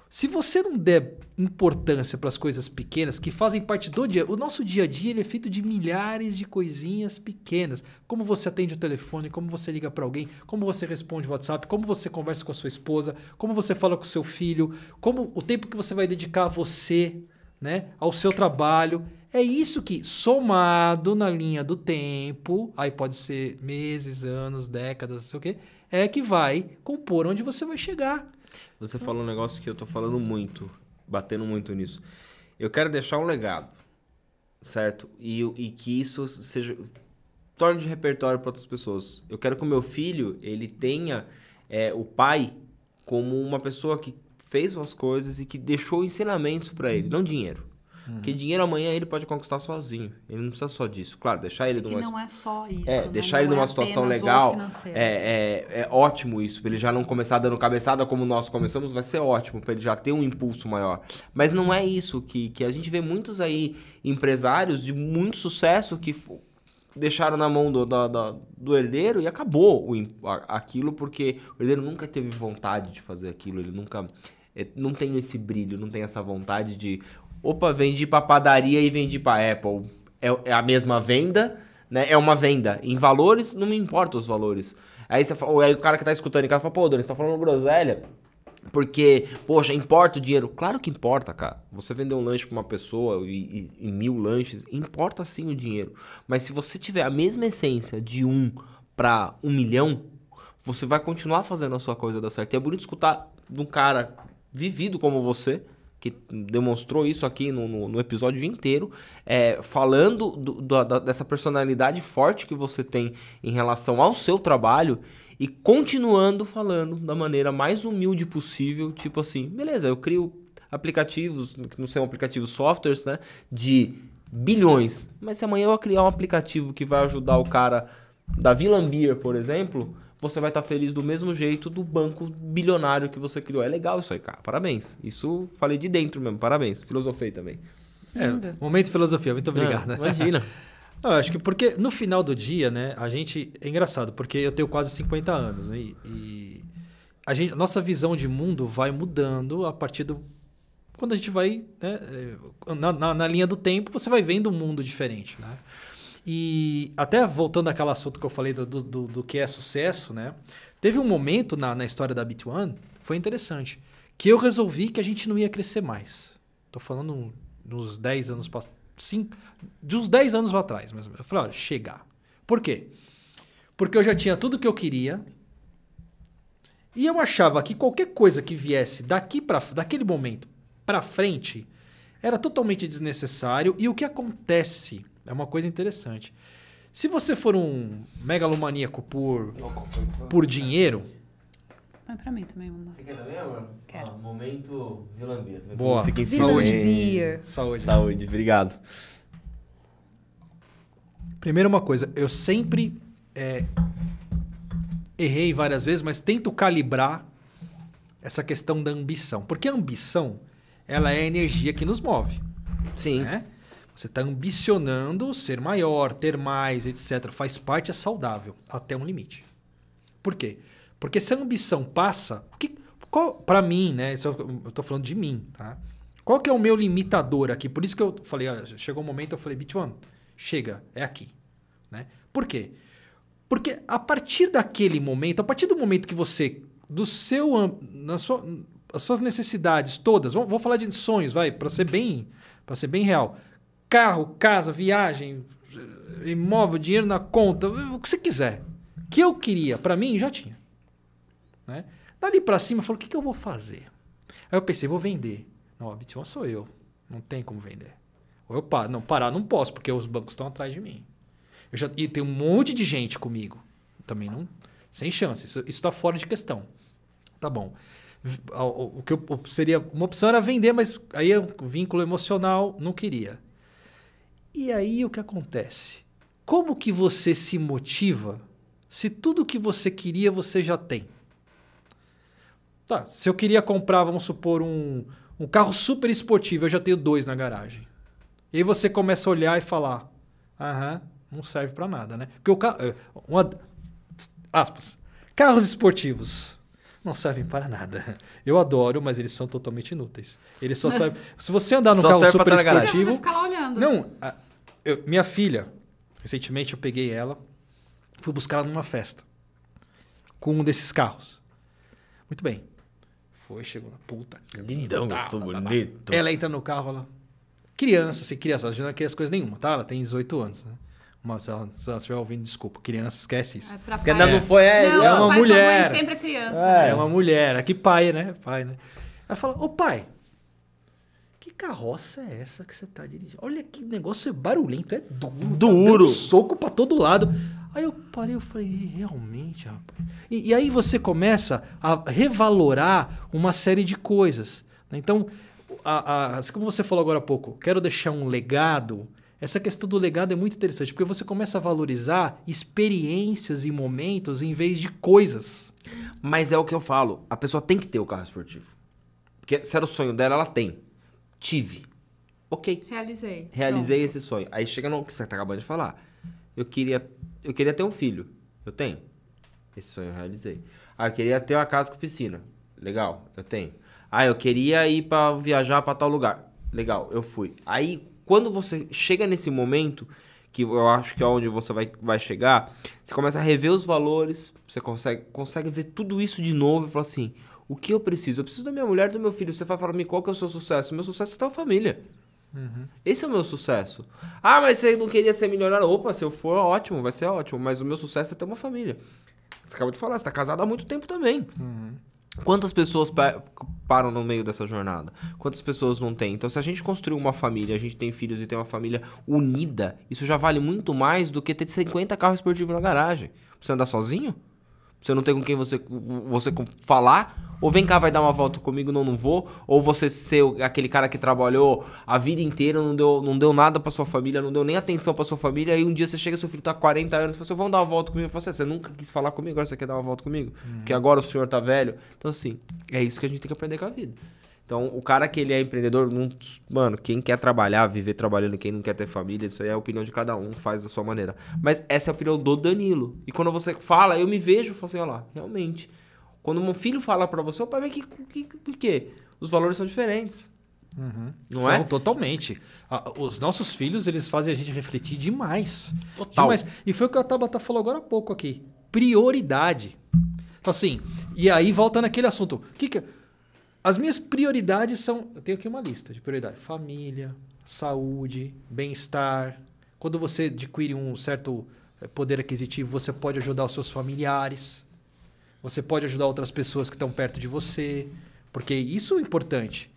Speaker 3: Se você não der importância para as coisas pequenas que fazem parte do dia... O nosso dia a dia ele é feito de milhares de coisinhas pequenas. Como você atende o telefone, como você liga para alguém, como você responde o WhatsApp, como você conversa com a sua esposa, como você fala com o seu filho, como o tempo que você vai dedicar a você, né, ao seu trabalho. É isso que, somado na linha do tempo, aí pode ser meses, anos, décadas, não sei o quê, é que vai compor onde você vai chegar.
Speaker 1: Você falou um negócio que eu tô falando muito, batendo muito nisso. Eu quero deixar um legado, certo? E que isso seja torne de repertório para outras pessoas. Eu quero que o meu filho, ele tenha o pai como uma pessoa que fez umas coisas e que deixou ensinamentos para ele, não dinheiro. Porque dinheiro amanhã ele pode conquistar sozinho. Ele não precisa só disso. Claro, deixar ele numa...
Speaker 2: E não é só isso.
Speaker 1: Deixar ele numa situação legal. É ótimo isso. Pra ele já não começar dando cabeçada como nós começamos, vai ser ótimo. Pra ele já ter um impulso maior. Mas não é isso que a gente vê muitos aí empresários de muito sucesso que deixaram na mão do herdeiro e acabou aquilo, porque o herdeiro nunca teve vontade de fazer aquilo. Ele nunca... não tem esse brilho, não tem essa vontade de... Opa, vendi pra padaria e vendi pra Apple. É a mesma venda, né? É uma venda. Em valores, não me importa os valores. Aí o cara que tá escutando em casa fala, pô, Doni, você tá falando groselha? Porque, poxa, importa o dinheiro? Claro que importa, cara. Você vender um lanche pra uma pessoa e 1000 lanches, importa sim o dinheiro. Mas se você tiver a mesma essência de 1 para 1 milhão, você vai continuar fazendo a sua coisa dar certo. E é bonito escutar de um cara vivido como você, que demonstrou isso aqui no episódio inteiro, falando dessa personalidade forte que você tem em relação ao seu trabalho e continuando falando da maneira mais humilde possível, tipo assim, beleza, eu crio aplicativos, que não são aplicativos, softwares, né, de bilhões, mas se amanhã eu criar um aplicativo que vai ajudar o cara da Vilambir, por exemplo, você vai estar feliz do mesmo jeito do banco bilionário que você criou. É legal isso aí, cara. Parabéns. Isso falei de dentro mesmo. Parabéns. Filosofei também.
Speaker 3: Momento de filosofia. Muito obrigado.
Speaker 1: Imagina.
Speaker 3: Eu acho que porque no final do dia, né, a gente... É engraçado, porque eu tenho quase 50 anos, né, e a nossa visão de mundo vai mudando a partir do... Quando a gente vai, né, na linha do tempo, você vai vendo um mundo diferente, né? E até voltando àquele assunto que eu falei do que é sucesso, né? Teve um momento na história da Bit1, foi interessante, que eu resolvi que a gente não ia crescer mais. Tô falando nos 10 anos de uns 10 anos atrás, mais ou menos. Eu falei, olha, chega. Por quê? Porque eu já tinha tudo que eu queria e eu achava que qualquer coisa que viesse daquele momento para frente era totalmente desnecessário. E o que acontece... É uma coisa interessante. Se você for um megalomaníaco por dinheiro...
Speaker 2: Mas pra mim também, mano.
Speaker 1: Você quer também, amor?
Speaker 2: Quero.
Speaker 1: Momento Vilambir.
Speaker 3: Boa.
Speaker 1: Fica em
Speaker 2: Vilambir.
Speaker 3: Saúde.
Speaker 1: Obrigado.
Speaker 3: Primeiro uma coisa. Eu sempre errei várias vezes, mas tento calibrar essa questão da ambição. Porque a ambição, ela é a energia que nos move.
Speaker 1: Sim.
Speaker 3: Né? Você está ambicionando ser maior, ter mais, etc. Faz parte, é saudável, até um limite. Por quê? Porque se a ambição passa... Para mim, né? Isso eu estou falando de mim, tá? Qual que é o meu limitador aqui? Por isso que eu falei, olha, chegou um momento, eu falei, Bit1, chega, é aqui. Né? Por quê? Porque a partir daquele momento, a partir do momento que você... as suas necessidades todas, vou falar de sonhos, para ser bem real. Carro, casa, viagem, imóvel, dinheiro na conta, o que você quiser. O que eu queria, para mim, já tinha. Né? Dali para cima, eu falei, o que eu vou fazer? Aí eu pensei, vou vender. Não, a Bit1 sou eu. Não tem como vender. Ou eu paro. Não, parar não posso, porque os bancos estão atrás de mim. E tem um monte de gente comigo. Também não... Sem chance. Isso está fora de questão. Tá bom. O que seria... Uma opção era vender, mas aí é um vínculo emocional, não queria. E aí o que acontece? Como que você se motiva se tudo que você queria você já tem? Tá, se eu queria comprar, vamos supor, um carro super esportivo, eu já tenho 2 na garagem. E aí você começa a olhar e falar, não serve para nada, né? Porque o carro... aspas. Carros esportivos não servem para nada. Eu adoro, mas eles são totalmente inúteis. Eles só servem... Se você andar num carro super esportivo...
Speaker 2: Você ficar lá olhando.
Speaker 3: Não, minha filha, recentemente eu peguei ela, fui buscar ela numa festa com um desses carros. Muito bem. Chegou na puta.
Speaker 1: Lindão, gostou bonito.
Speaker 3: Ela entra no carro, ela... Criança, ela não quer as coisas nenhuma, tá? Ela tem 18 anos, né? Mas se ela estiver ouvindo, desculpa. Criança, esquece isso.
Speaker 1: Não foi
Speaker 3: não, é uma mulher.
Speaker 2: Mãe sempre é criança.
Speaker 3: É uma mulher. Aqui pai, né? Ela fala, ô pai, que carroça é essa que você tá dirigindo? Olha que negócio barulhento, é duro. Tá dando soco pra todo lado. Aí eu parei, eu falei, realmente, rapaz. E aí você começa a revalorar uma série de coisas. Então, como você falou agora há pouco, quero deixar um legado. Essa questão do legado é muito interessante, porque você começa a valorizar experiências e momentos em vez de coisas.
Speaker 1: Mas é o que eu falo, a pessoa tem que ter o carro esportivo. Porque se era o sonho dela, ela tem. Tive. Ok. Realizei esse sonho. Aí chega no que você tá acabando de falar. Eu queria ter um filho. Eu tenho. Esse sonho eu realizei. Eu queria ter uma casa com piscina. Legal, eu tenho. Eu queria ir pra viajar pra tal lugar. Legal, eu fui. Aí, quando você chega nesse momento, que eu acho que é onde você vai chegar, você começa a rever os valores, você consegue ver tudo isso de novo e falar assim, o que eu preciso? Eu preciso da minha mulher e do meu filho. Você vai falar pra mim, qual que é o seu sucesso? O meu sucesso é ter uma família. Esse é o meu sucesso. Mas você não queria ser milionário? Opa, se eu for, ótimo, vai ser ótimo. Mas o meu sucesso é ter uma família. Você acabou de falar, você tá casado há muito tempo também. Quantas pessoas param no meio dessa jornada? Quantas pessoas não tem? Então, se a gente construir uma família, a gente tem filhos e tem uma família unida, isso já vale muito mais do que ter 50 carros esportivos na garagem. Você andar sozinho? Você não tem com quem você falar? Ou vem cá, vai dar uma volta comigo, não vou? Ou você ser aquele cara que trabalhou a vida inteira, não deu nada pra sua família, não deu nem atenção pra sua família, aí um dia você chega, seu filho tá com 40 anos, e fala assim, vamos dar uma volta comigo. Você nunca quis falar comigo, agora você quer dar uma volta comigo? Porque agora o senhor tá velho. Então, assim, é isso que a gente tem que aprender com a vida. Então, o cara que ele é empreendedor, mano, quem quer trabalhar, viver trabalhando, quem não quer ter família, isso aí é a opinião de cada um, faz da sua maneira. Mas essa é a opinião do Danilo. E quando você fala, eu me vejo, eu falo assim, olha lá, realmente. Quando um filho fala pra você, o pai vê por quê? Os valores são diferentes. Não é?
Speaker 3: Totalmente. Os nossos filhos, eles fazem a gente refletir demais.
Speaker 1: Total.
Speaker 3: Demais. E foi o que a Tabata falou agora há pouco aqui. Prioridade. Então, assim, e aí volta naquele assunto. As minhas prioridades são... Eu tenho aqui uma lista de prioridades. Família, saúde, bem-estar. Quando você adquire um certo poder aquisitivo, você pode ajudar os seus familiares. Você pode ajudar outras pessoas que estão perto de você. Porque isso é importante.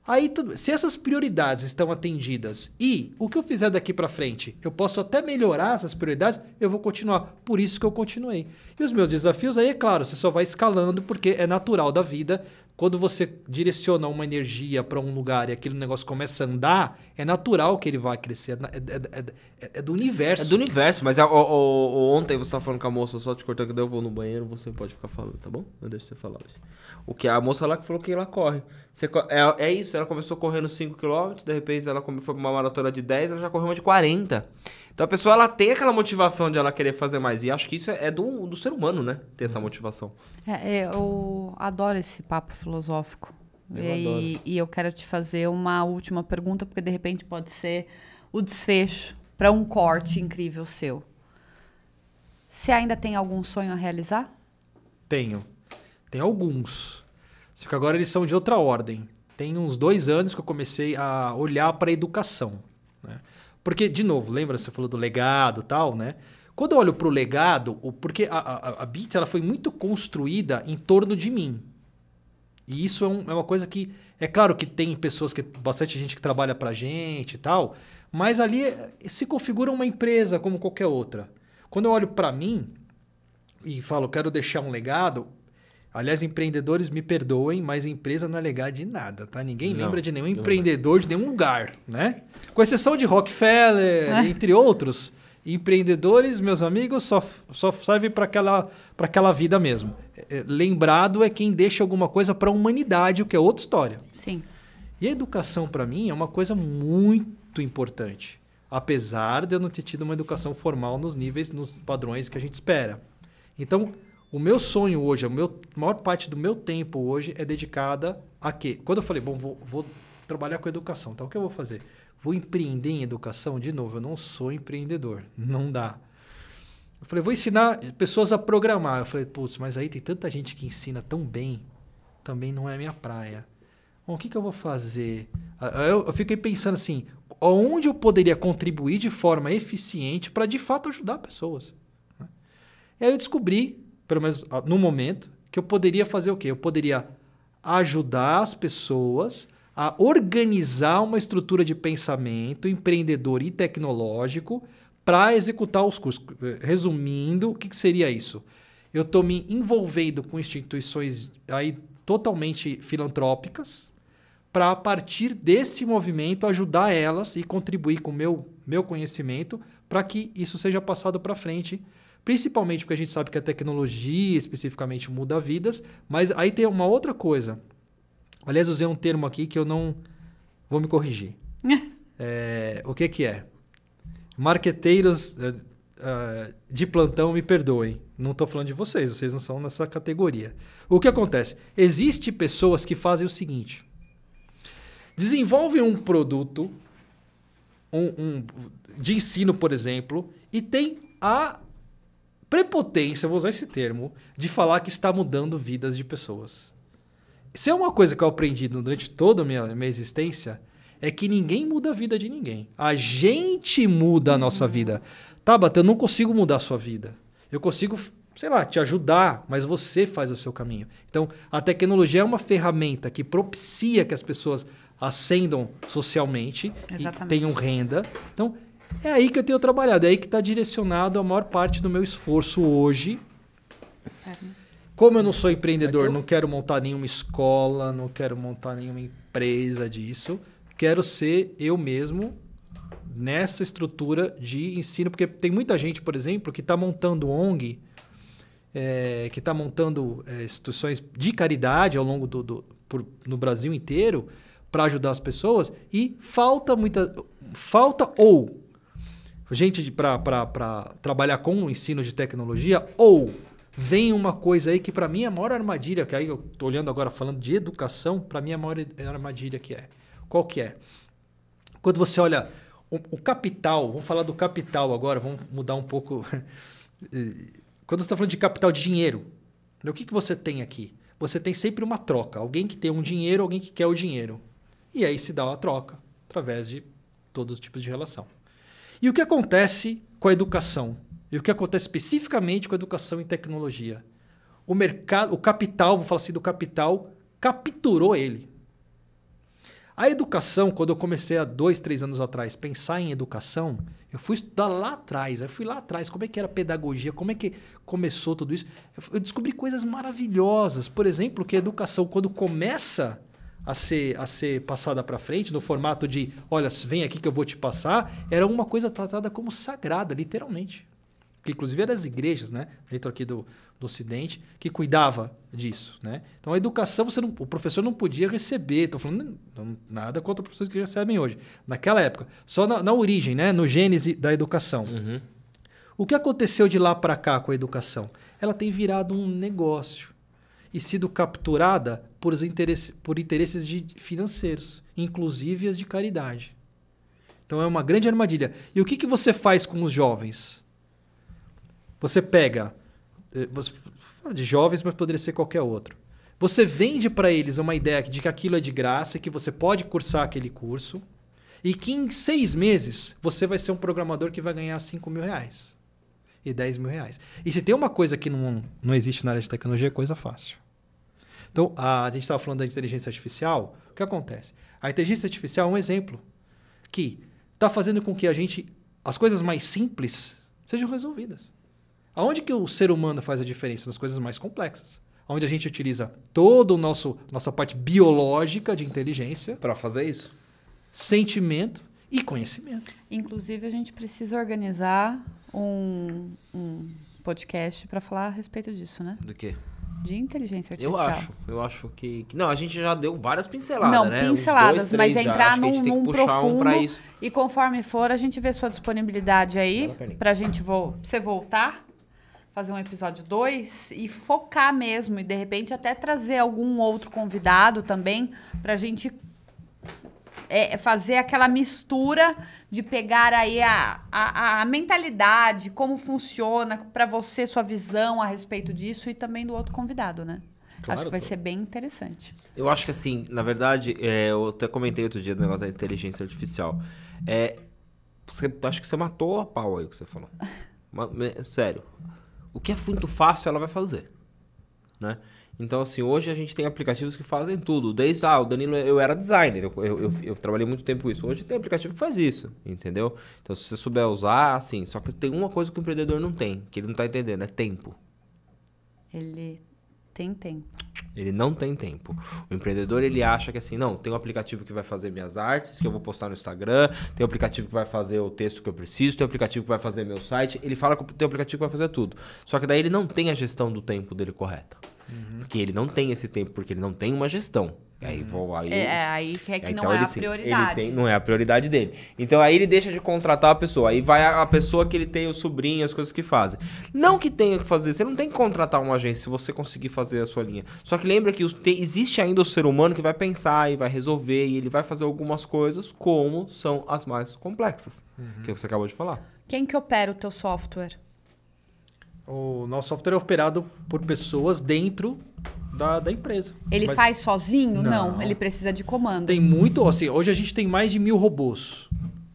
Speaker 3: Aí, se essas prioridades estão atendidas e o que eu fizer daqui para frente, eu posso até melhorar essas prioridades, eu vou continuar. Por isso que eu continuei. E os meus desafios aí, é claro, você só vai escalando porque é natural da vida. Quando você direciona uma energia para um lugar e aquele negócio começa a andar, é natural que ele vai crescer. É do universo.
Speaker 1: É do universo, mas ontem você estava falando com a moça, só te cortando que eu vou no banheiro, você pode ficar falando, tá bom? Eu deixo você falar hoje. O que a moça lá que falou que ela corre. É isso, ela começou correndo 5 km, de repente ela foi pra uma maratona de 10, ela já correu uma de 40. Então a pessoa ela tem aquela motivação de ela querer fazer mais. E acho que isso é do ser humano, né? Ter essa motivação.
Speaker 2: Eu adoro esse papo filosófico. E eu quero te fazer uma última pergunta, porque de repente pode ser o desfecho para um corte incrível seu. Você ainda tem algum sonho a realizar?
Speaker 3: Tenho. Tem alguns. Só que agora eles são de outra ordem. Tem uns 2 anos que eu comecei a olhar para a educação, né? Porque, de novo, lembra? Você falou do legado e tal, né? Quando eu olho para o legado, porque a Beats ela foi muito construída em torno de mim. E isso é uma coisa que... É claro que tem pessoas, bastante gente que trabalha para a gente e tal, mas ali se configura uma empresa como qualquer outra. Quando eu olho para mim e falo, quero deixar um legado... Aliás, empreendedores, me perdoem, mas empresa não é legado de nada, tá? Ninguém lembra de nenhum empreendedor de nenhum lugar, né? Com exceção de Rockefeller, entre outros, empreendedores, meus amigos, só serve para aquela vida mesmo. Lembrado é quem deixa alguma coisa para a humanidade, o que é outra história.
Speaker 2: Sim.
Speaker 3: E a educação, para mim, é uma coisa muito importante. Apesar de eu não ter tido uma educação formal nos níveis, nos padrões que a gente espera. Então... O meu sonho hoje, a maior parte do meu tempo hoje é dedicada a quê? Quando eu falei, bom, vou trabalhar com educação, então o que eu vou fazer? Vou empreender em educação? De novo, eu não sou empreendedor, não dá. Eu falei, vou ensinar pessoas a programar. Eu falei, putz, mas aí tem tanta gente que ensina tão bem, também não é a minha praia. Bom, o que eu vou fazer? Eu fiquei pensando assim, onde eu poderia contribuir de forma eficiente para de fato ajudar pessoas? E aí eu descobri, pelo menos no momento, que eu poderia fazer o quê? Eu poderia ajudar as pessoas a organizar uma estrutura de pensamento empreendedor e tecnológico para executar os cursos. Resumindo, o que seria isso? Eu estou me envolvendo com instituições aí totalmente filantrópicas para, a partir desse movimento, ajudar elas e contribuir com o meu conhecimento para que isso seja passado para frente. Principalmente porque a gente sabe que a tecnologia especificamente muda vidas, mas aí tem uma outra coisa. Aliás, usei um termo aqui que eu não vou me corrigir. O que é? Marqueteiros de plantão, me perdoem. Não estou falando de vocês não são nessa categoria. O que acontece? Existem pessoas que fazem o seguinte. Desenvolvem um produto de ensino, por exemplo, e tem a prepotência, vou usar esse termo, de falar que está mudando vidas de pessoas. Se é uma coisa que eu aprendi durante toda a minha existência, é que ninguém muda a vida de ninguém. A gente muda a nossa vida. Tabata, eu não consigo mudar a sua vida. Eu consigo sei lá, te ajudar, mas você faz o seu caminho. Então, a tecnologia é uma ferramenta que propicia que as pessoas ascendam socialmente e tenham renda. Então, é aí que eu tenho trabalhado, é aí que está direcionado a maior parte do meu esforço hoje. Como eu não sou empreendedor, não quero montar nenhuma escola, não quero montar nenhuma empresa disso. Quero ser eu mesmo nessa estrutura de ensino, porque tem muita gente, por exemplo, que está montando ONG, que está montando instituições de caridade ao longo no Brasil inteiro para ajudar as pessoas e falta ou gente para trabalhar com o ensino de tecnologia, ou vem uma coisa aí que para mim é a maior armadilha, que aí eu estou olhando agora falando de educação, para mim é a maior armadilha que é. Qual que é? Quando você olha o capital, vamos falar do capital agora, vamos mudar um pouco. Quando você está falando de capital de dinheiro, o que você tem aqui? Você tem sempre uma troca. Alguém que tem um dinheiro, alguém que quer o dinheiro. E aí se dá uma troca, através de todos os tipos de relação. E o que acontece com a educação? E o que acontece especificamente com a educação em tecnologia? O mercado, o capital, vou falar assim do capital, capturou ele. A educação, quando eu comecei há 2, 3 anos atrás, pensar em educação, eu fui estudar lá atrás. Eu fui lá atrás, como é que era a pedagogia, como é que começou tudo isso. Eu descobri coisas maravilhosas. Por exemplo, que a educação, quando começa a ser passada para frente, no formato de, olha, vem aqui que eu vou te passar, era uma coisa tratada como sagrada, literalmente. Que inclusive eram as igrejas, né, dentro aqui do Ocidente, que cuidava disso, né? Então a educação, o professor não podia receber, estou falando nada contra os professores que recebem hoje. Naquela época, só na origem, né, no gênese da educação. Uhum. O que aconteceu de lá para cá com a educação? Ela tem virado um negócio e sido capturada por interesses financeiros, inclusive as de caridade. Então é uma grande armadilha. E o que você faz com os jovens? Você pega, de jovens, mas poderia ser qualquer outro. Você vende para eles uma ideia de que aquilo é de graça, que você pode cursar aquele curso, e que em 6 meses você vai ser um programador que vai ganhar R$5.000 e R$10.000. E se tem uma coisa que não existe na área de tecnologia, é coisa fácil. Então, a gente estava falando da inteligência artificial. O que acontece? A inteligência artificial é um exemplo que está fazendo com que as coisas mais simples sejam resolvidas. Aonde que o ser humano faz a diferença? Nas coisas mais complexas. Onde a gente utiliza toda a nossa parte biológica de inteligência
Speaker 1: para fazer isso.
Speaker 3: Sentimento e conhecimento.
Speaker 2: Inclusive, a gente precisa organizar um podcast para falar a respeito disso, né?
Speaker 1: Do quê?
Speaker 2: De inteligência artificial.
Speaker 1: Eu acho que... Não, a gente já deu várias pinceladas, né?
Speaker 2: Pinceladas, 2, mas entrar num profundo.
Speaker 1: Isso.
Speaker 2: E conforme for, a gente vê sua disponibilidade aí pra gente você voltar, fazer um episódio 2 e focar mesmo. E de repente até trazer algum outro convidado também pra gente fazer aquela mistura de pegar aí a mentalidade, como funciona para você, sua visão a respeito disso e também do outro convidado, né? Claro, acho que vai ser bem interessante.
Speaker 1: Eu acho que assim, na verdade, eu até comentei outro dia do negócio da inteligência artificial. Acho que você matou a pau aí o que você falou. Sério. O que é muito fácil, ela vai fazer, né? Então, assim, hoje a gente tem aplicativos que fazem tudo. Desde, o Danilo, eu era designer, eu trabalhei muito tempo com isso. Hoje tem aplicativo que faz isso, entendeu? Então, se você souber usar, assim, só que tem uma coisa que o empreendedor não tem, que ele não tá entendendo, é tempo.
Speaker 2: Ele tem tempo.
Speaker 1: Ele não tem tempo. O empreendedor, ele acha que assim, não, tem um aplicativo que vai fazer minhas artes, que eu vou postar no Instagram, tem um aplicativo que vai fazer o texto que eu preciso, tem um aplicativo que vai fazer meu site. Ele fala que tem um aplicativo que vai fazer tudo. Só que daí ele não tem a gestão do tempo dele correta. Porque ele não tem esse tempo, porque ele não tem uma gestão.
Speaker 2: Aí que então não é a prioridade.
Speaker 1: Não é a prioridade dele. Então aí ele deixa de contratar a pessoa. Aí vai a pessoa que ele tem o sobrinho, as coisas que fazem. Não que tenha que fazer. Você não tem que contratar uma agência se você conseguir fazer a sua linha. Só que lembra que existe ainda o ser humano que vai pensar e vai resolver. E ele vai fazer algumas coisas como são as mais complexas. Que você acabou de falar.
Speaker 2: Quem que opera o teu software?
Speaker 3: O nosso software é operado por pessoas dentro da empresa.
Speaker 2: Ele faz sozinho? Não, ele precisa de comando.
Speaker 3: Tem muito, assim, hoje a gente tem mais de 1.000 robôs,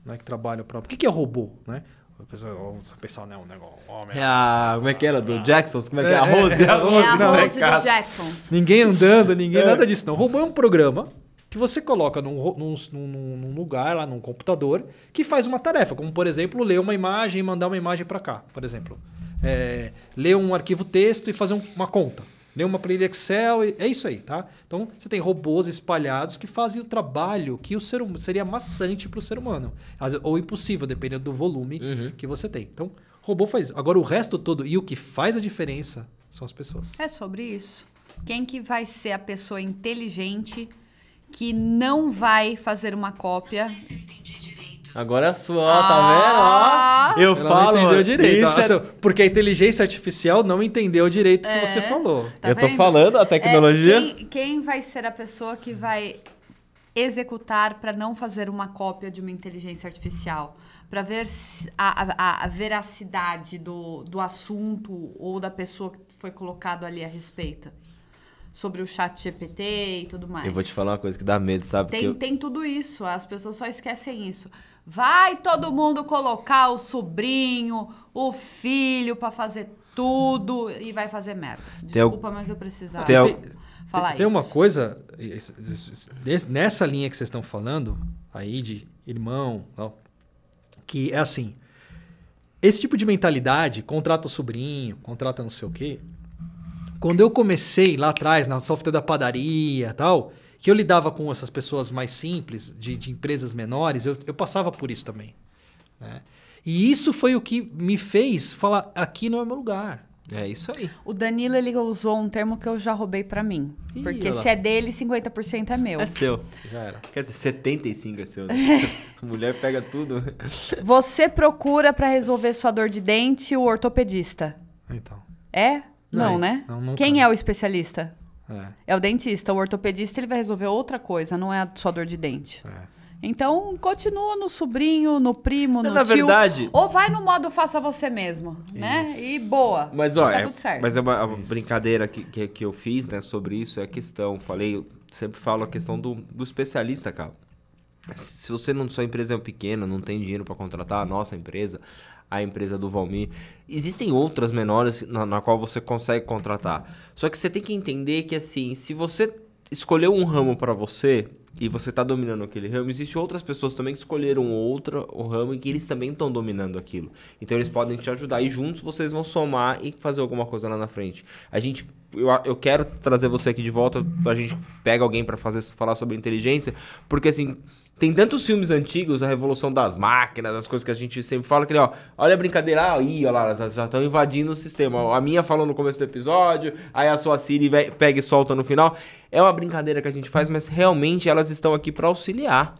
Speaker 3: né, que trabalham para... O que é robô, né? O pessoal, né? Um negócio.
Speaker 1: Como é que era? Do Jacksons? Como é que é? A Rose?
Speaker 2: É a
Speaker 3: não,
Speaker 2: Rose do Jacksons.
Speaker 3: Ninguém andando, nada disso não. Robô é um programa que você coloca num lugar, lá num computador, que faz uma tarefa, como por exemplo, ler uma imagem e mandar uma imagem para cá, por exemplo. Ler um arquivo texto e fazer uma conta. Ler uma planilha Excel, é isso aí, tá? Então, você tem robôs espalhados que fazem o trabalho que seria maçante para o ser humano. Ou impossível, dependendo do volume que você tem. Então, robô faz isso. Agora, o resto todo e o que faz a diferença são as pessoas.
Speaker 2: É sobre isso. Quem que vai ser a pessoa inteligente que não vai fazer uma cópia?
Speaker 1: Não sei se eu entendi direito. Agora é a sua, tá vendo? Ó, eu
Speaker 3: Ela
Speaker 1: falo.
Speaker 3: não entendeu direito.
Speaker 1: Isso
Speaker 3: Porque a inteligência artificial não entendeu direito o que você falou.
Speaker 2: Tá
Speaker 1: eu tô
Speaker 2: vendo?
Speaker 1: falando, a tecnologia.
Speaker 2: Quem vai ser a pessoa que vai executar para não fazer uma cópia de uma inteligência artificial? Para ver a veracidade do assunto ou da pessoa que foi colocado ali a respeito. Sobre o chat GPT e tudo mais.
Speaker 1: Eu vou te falar uma coisa que dá medo, sabe?
Speaker 2: Tem tudo isso, as pessoas só esquecem isso. Vai todo mundo colocar o sobrinho, o filho pra fazer tudo e vai fazer merda. Desculpa, mas eu precisava falar isso.
Speaker 3: Tem uma coisa, nessa linha que vocês estão falando, aí de irmão, que é assim, esse tipo de mentalidade, contrata o sobrinho, contrata não sei o quê. Quando eu comecei lá atrás, na software da padaria e tal, que eu lidava com essas pessoas mais simples, de empresas menores, eu passava por isso também. Né? E isso foi o que me fez falar, aqui não é meu lugar.
Speaker 1: É isso aí.
Speaker 2: O Danilo, ele usou um termo que eu já roubei pra mim. Porque se é dele, 50% é meu.
Speaker 1: É seu.
Speaker 3: Já era.
Speaker 1: Quer dizer, 75 é seu. Né? A mulher pega tudo.
Speaker 2: Você procura pra resolver sua dor de dente o ortopedista.
Speaker 3: Então.
Speaker 2: É? Não, né?
Speaker 3: Não,
Speaker 2: quem é o especialista? É o dentista. O ortopedista ele vai resolver outra coisa, não é a sua dor de dente. Então, continua no sobrinho, no primo, no
Speaker 1: na
Speaker 2: tio.
Speaker 1: Verdade...
Speaker 2: Ou vai no modo faça você mesmo, né? E boa.
Speaker 1: Mas, ó,
Speaker 2: tá tudo certo.
Speaker 1: Mas é uma brincadeira que eu fiz, né, sobre isso, é a questão, eu sempre falo a questão do especialista, cara. Se você sua empresa é pequena, não tem dinheiro para contratar a nossa empresa, a empresa do Valmir, existem outras menores na qual você consegue contratar. Só que você tem que entender que, assim, se você escolheu um ramo para você e você está dominando aquele ramo, existem outras pessoas também que escolheram o ramo e que eles também estão dominando aquilo. Então eles podem te ajudar e juntos vocês vão somar e fazer alguma coisa lá na frente. Eu quero trazer você aqui de volta, a gente pega alguém para falar sobre inteligência, porque assim, tem tantos filmes antigos, a Revolução das Máquinas, as coisas que a gente sempre fala, que olha a brincadeira, olha lá, elas já estão invadindo o sistema. A minha falou no começo do episódio, aí a sua Siri pega e solta no final. É uma brincadeira que a gente faz, mas realmente elas estão aqui para auxiliar.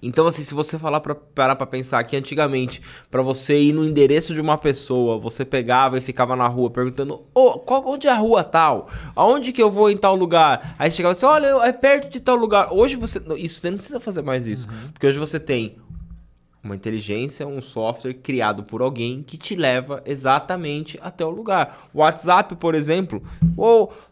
Speaker 1: Então, assim, se você parar pra pensar que antigamente, pra você ir no endereço de uma pessoa, você pegava e ficava na rua perguntando, onde é a rua tal? Aonde que eu vou em tal lugar? Aí você chegava assim, olha, é perto de tal lugar. Hoje você não precisa fazer mais isso, porque hoje você tem uma inteligência, um software criado por alguém que te leva exatamente até o lugar. O WhatsApp, por exemplo.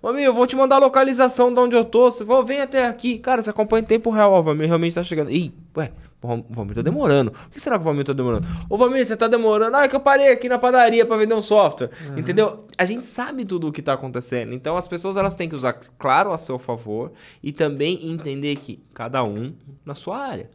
Speaker 1: Valmir, eu vou te mandar a localização de onde eu tô. Você vem até aqui. Cara, você acompanha em tempo real. O Valmir realmente tá chegando. O Valmir tá demorando. Por que será que o Valmir tá demorando? Valmir, você tá demorando. É que eu parei aqui na padaria pra vender um software. Entendeu? A gente sabe tudo o que tá acontecendo. Então as pessoas elas têm que usar, claro, a seu favor e também entender que cada um na sua área.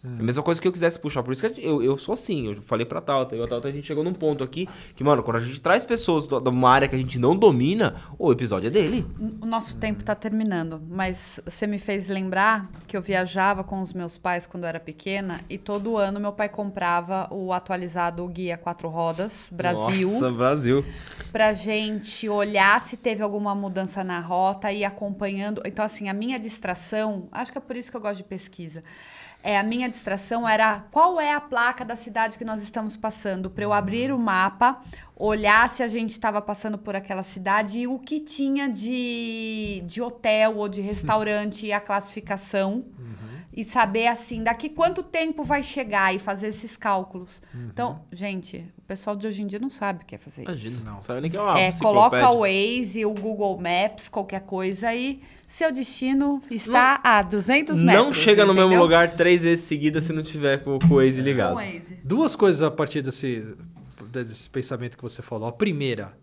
Speaker 1: É a mesma coisa que eu quisesse puxar. Por isso que eu sou assim. Eu falei pra Tauta. A Tauta, a gente chegou num ponto aqui que, mano, quando a gente traz pessoas de uma área que a gente não domina, o episódio é dele.
Speaker 2: O nosso tempo tá terminando. Mas você me fez lembrar que eu viajava com os meus pais quando eu era pequena e todo ano meu pai comprava o atualizado Guia 4 Rodas Brasil.
Speaker 1: Nossa, Brasil.
Speaker 2: Pra gente olhar se teve alguma mudança na rota e ir acompanhando. Então, assim, a minha distração... Acho que é por isso que eu gosto de pesquisa. A minha distração era qual é a placa da cidade que nós estamos passando, para eu abrir o mapa, olhar se a gente estava passando por aquela cidade e o que tinha de hotel ou de restaurante e a classificação. e saber, assim, daqui quanto tempo vai chegar e fazer esses cálculos. Então, gente, o pessoal de hoje em dia não sabe o que é fazer isso.
Speaker 1: Imagina, não sabe nem que é uma
Speaker 2: Coloca o Waze, o Google Maps, qualquer coisa e seu destino está a 200 metros.
Speaker 1: Não chega no
Speaker 2: entendeu?
Speaker 1: mesmo lugar 3 vezes seguidas se não tiver com o Waze ligado.
Speaker 2: Com o Waze.
Speaker 3: Duas coisas a partir desse pensamento que você falou. A primeira,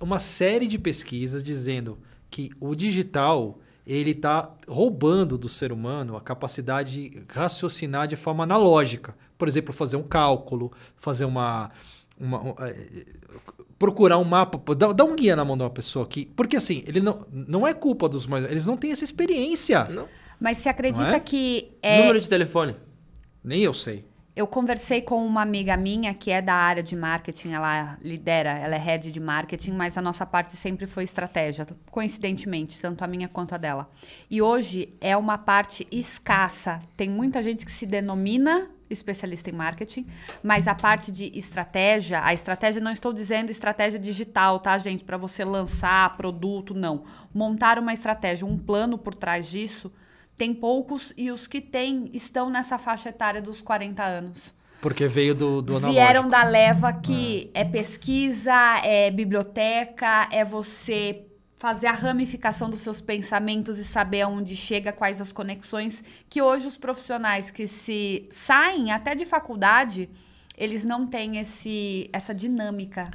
Speaker 3: uma série de pesquisas dizendo que o digital ele está roubando do ser humano a capacidade de raciocinar de forma analógica. Por exemplo, fazer um cálculo, fazer procurar um mapa, dar um guia na mão de uma pessoa aqui. Porque assim, ele não é culpa dos mais... Eles não têm essa experiência.
Speaker 1: Não.
Speaker 2: Mas você acredita
Speaker 3: Não é?
Speaker 2: que...
Speaker 1: Número de telefone.
Speaker 3: Nem eu sei.
Speaker 2: Eu conversei com uma amiga minha que é da área de marketing, ela lidera, ela é head de marketing, mas a nossa parte sempre foi estratégia, coincidentemente, tanto a minha quanto a dela. E hoje é uma parte escassa. Tem muita gente que se denomina especialista em marketing, mas a parte de estratégia, a estratégia, não estou dizendo estratégia digital, tá, gente? Para você lançar produto, não. Montar uma estratégia, um plano por trás disso, tem poucos e os que tem estão nessa faixa etária dos 40 anos.
Speaker 3: Porque veio do analógico.
Speaker 2: Vieram da leva que é pesquisa, é biblioteca, é você fazer a ramificação dos seus pensamentos e saber aonde chega, quais as conexões, que hoje os profissionais que se saem até de faculdade, eles não têm essa dinâmica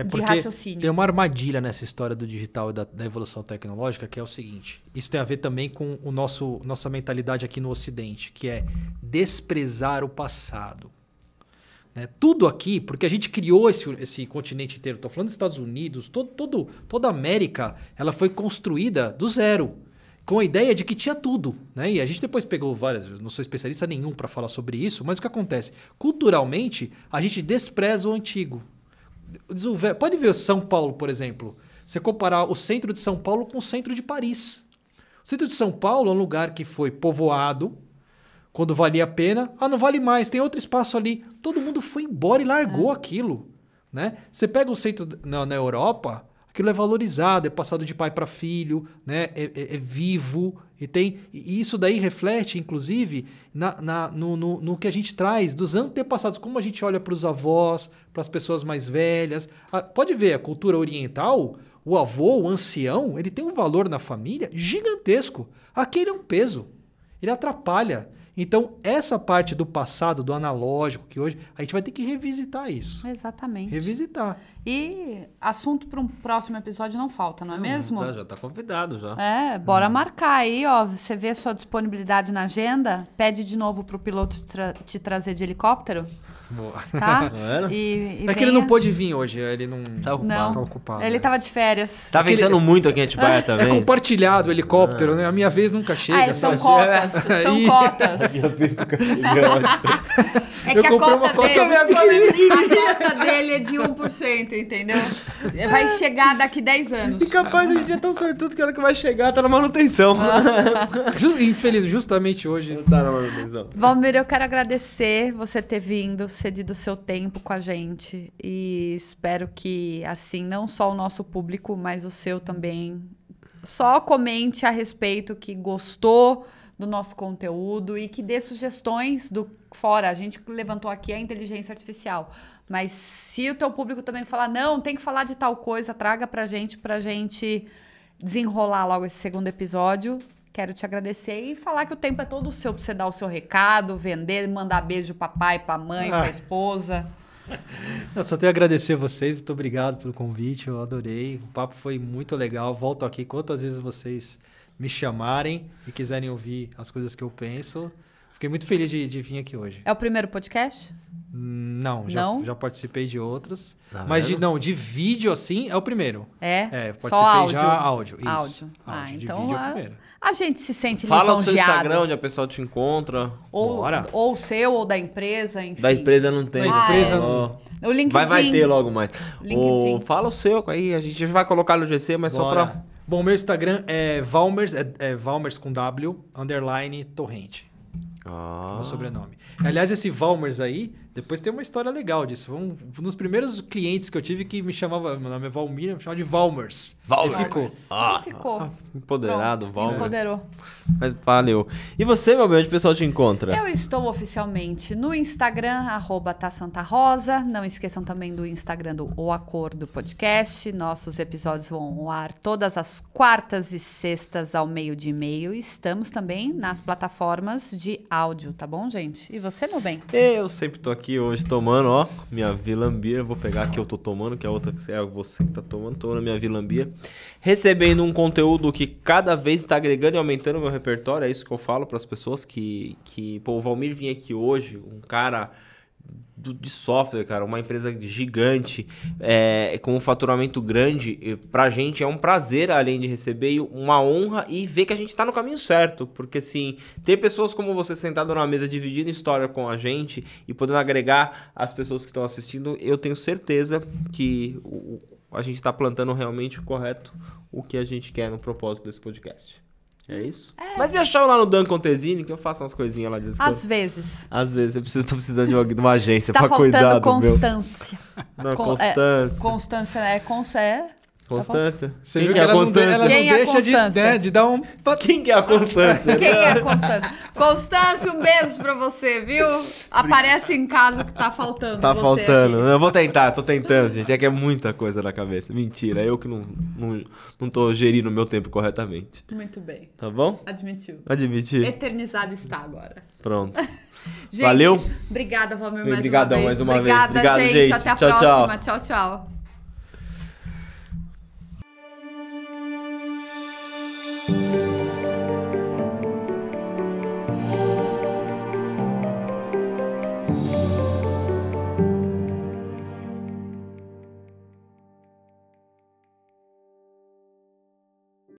Speaker 2: de raciocínio.
Speaker 3: Tem uma armadilha nessa história do digital e da evolução tecnológica, que é o seguinte. Isso tem a ver também com nossa mentalidade aqui no Ocidente, que é desprezar o passado. Né? Tudo aqui, porque a gente criou esse continente inteiro. Estou falando dos Estados Unidos, toda a América, ela foi construída do zero, com a ideia de que tinha tudo. Né? E a gente depois pegou várias, não sou especialista nenhum para falar sobre isso, mas o que acontece? Culturalmente, a gente despreza o antigo. Pode ver São Paulo, por exemplo. Você comparar o centro de São Paulo com o centro de Paris. O centro de São Paulo é um lugar que foi povoado, quando valia a pena. Não vale mais, tem outro espaço ali. Todo mundo foi embora e largou aquilo. Né? Você pega o centro na Europa, aquilo é valorizado, é passado de pai para filho, né? É vivo. E isso daí reflete, inclusive, no que a gente traz dos antepassados. Como a gente olha para os avós, para as pessoas mais velhas. Pode ver, a cultura oriental, o avô, o ancião, ele tem um valor na família gigantesco. Aqui ele é um peso. Ele atrapalha. Então, essa parte do passado, do analógico, que hoje a gente vai ter que revisitar isso.
Speaker 2: Exatamente.
Speaker 3: Revisitar.
Speaker 2: E assunto para um próximo episódio não falta, não é mesmo?
Speaker 1: Já tá convidado já.
Speaker 2: Bora marcar aí, ó. Você vê a sua disponibilidade na agenda, pede de novo pro piloto te trazer de helicóptero.
Speaker 3: Boa.
Speaker 2: Tá?
Speaker 1: E
Speaker 3: É que ele não pôde vir hoje, ele não
Speaker 1: tá ocupado.
Speaker 3: Tá ocupado.
Speaker 2: Ele tava de férias.
Speaker 1: Tá ventando muito aqui em Atibaia também.
Speaker 3: É compartilhado o helicóptero, né? A minha vez nunca chega.
Speaker 2: São cotas, são cotas.
Speaker 1: Minha vez do
Speaker 2: É que a cota dele é de 1%, entendeu? Vai chegar daqui 10 anos.
Speaker 1: E capaz a gente é tão sortudo que a hora que vai chegar tá na manutenção.
Speaker 3: Infeliz, justamente hoje.
Speaker 1: Tá na manutenção.
Speaker 2: Valmir, eu quero agradecer você ter vindo, cedido seu tempo com a gente. E espero que, assim, não só o nosso público, mas o seu também, só comente a respeito que gostou do nosso conteúdo e que dê sugestões do fora. A gente levantou aqui a inteligência artificial. Mas se o teu público também falar, não, tem que falar de tal coisa, traga pra gente desenrolar logo esse segundo episódio. Quero te agradecer e falar que o tempo é todo seu pra você dar o seu recado, vender, mandar beijo pra pai, pra mãe, pra esposa.
Speaker 3: Eu só tenho a agradecer a vocês, muito obrigado pelo convite, eu adorei. O papo foi muito legal, volto aqui quantas vezes vocês me chamarem e quiserem ouvir as coisas que eu penso. Fiquei muito feliz de vir aqui hoje.
Speaker 2: É o primeiro podcast?
Speaker 3: Não, já participei de outros.
Speaker 1: Tá
Speaker 3: mas
Speaker 1: vendo?
Speaker 3: de vídeo assim é o primeiro.
Speaker 2: Só
Speaker 3: participei
Speaker 2: áudio?
Speaker 3: já áudio. Isso.
Speaker 2: Áudio.
Speaker 3: De
Speaker 2: Então
Speaker 3: vídeo é o primeiro.
Speaker 2: a gente se sente
Speaker 1: Fala o seu
Speaker 2: lisonjeado.
Speaker 1: Instagram, onde a pessoa te encontra.
Speaker 3: Bora.
Speaker 2: Ou seu, ou da empresa, enfim.
Speaker 1: Da empresa não tem.
Speaker 3: Da empresa
Speaker 1: Ó.
Speaker 2: O LinkedIn.
Speaker 1: Vai ter logo mais.
Speaker 2: LinkedIn.
Speaker 1: Fala o seu aí, a gente vai colocar no GC, mas só
Speaker 3: Bora.
Speaker 1: pra...
Speaker 3: Bom, meu Instagram é Valmers, Valmers com W, _ torrente. Meu sobrenome. Aliás, esse Valmers aí, depois tem uma história legal disso. Um dos primeiros clientes que eu tive que me chamava, meu nome é Valmir, me chamava de Valmers.
Speaker 1: Valmers.
Speaker 3: Ele ficou.
Speaker 2: Ele ficou.
Speaker 1: Empoderado,
Speaker 2: Pronto,
Speaker 1: Valmers.
Speaker 2: empoderou.
Speaker 1: Mas valeu. E você, meu bem, onde o pessoal te encontra?
Speaker 2: Eu estou oficialmente no Instagram, @tasantarosa. Não esqueçam também do Instagram do O Acordo Podcast. Nossos episódios vão ao ar todas as quartas e sextas ao 12:30. Estamos também nas plataformas de áudio, tá bom, gente? E você, meu bem?
Speaker 1: Eu sempre tô aqui hoje tomando, ó, minha Vilambia. Vou pegar aqui, eu tô tomando, que a outra é você que tá tomando. Tô na minha Vilambia. Recebendo um conteúdo que cada vez está agregando e aumentando o meu repertório. É isso que eu falo pras pessoas que pô, o Valmir vinha aqui hoje, um cara de software, cara, uma empresa gigante, com um faturamento grande. Pra gente é um prazer, além de receber, uma honra e ver que a gente tá no caminho certo, porque assim, ter pessoas como você sentado na mesa dividindo história com a gente e podendo agregar as pessoas que estão assistindo, eu tenho certeza que a gente tá plantando realmente correto o que a gente quer no propósito desse podcast. É isso? Mas me achava lá no Dan Contesini, que eu faço umas coisinhas lá de vez em quando.
Speaker 2: Às vezes.
Speaker 1: Às vezes, tô precisando de uma agência
Speaker 2: Está
Speaker 1: pra cuidar
Speaker 2: faltando
Speaker 1: do meu...
Speaker 2: constância.
Speaker 1: Não, Constância.
Speaker 2: Constância
Speaker 1: Constância.
Speaker 3: Você
Speaker 1: Quem
Speaker 3: viu
Speaker 1: que é a
Speaker 3: ela
Speaker 1: Constância?
Speaker 3: Não,
Speaker 2: Quem é a
Speaker 3: deixa
Speaker 2: Constância?
Speaker 3: de dar um...
Speaker 1: Quem que é a Constância?
Speaker 2: Quem é a Constância? Constância, um beijo pra você, viu? Aparece em casa que tá faltando.
Speaker 1: Tá
Speaker 2: você
Speaker 1: faltando.
Speaker 2: aqui.
Speaker 1: Eu vou tentar, tô tentando, gente. É que é muita coisa na cabeça. Mentira, eu que não tô gerindo o meu tempo corretamente.
Speaker 2: Muito bem.
Speaker 1: Tá bom?
Speaker 2: Admitiu.
Speaker 1: Admitir.
Speaker 2: Eternizado está agora.
Speaker 1: Pronto.
Speaker 2: Gente,
Speaker 1: valeu.
Speaker 2: Obrigada, Valmir, mais
Speaker 1: Obrigadão
Speaker 2: uma vez.
Speaker 1: mais uma vez.
Speaker 2: Obrigada,
Speaker 1: Obrigado,
Speaker 2: gente.
Speaker 1: gente.
Speaker 2: Até a
Speaker 1: Tchau,
Speaker 2: próxima. Tchau, tchau.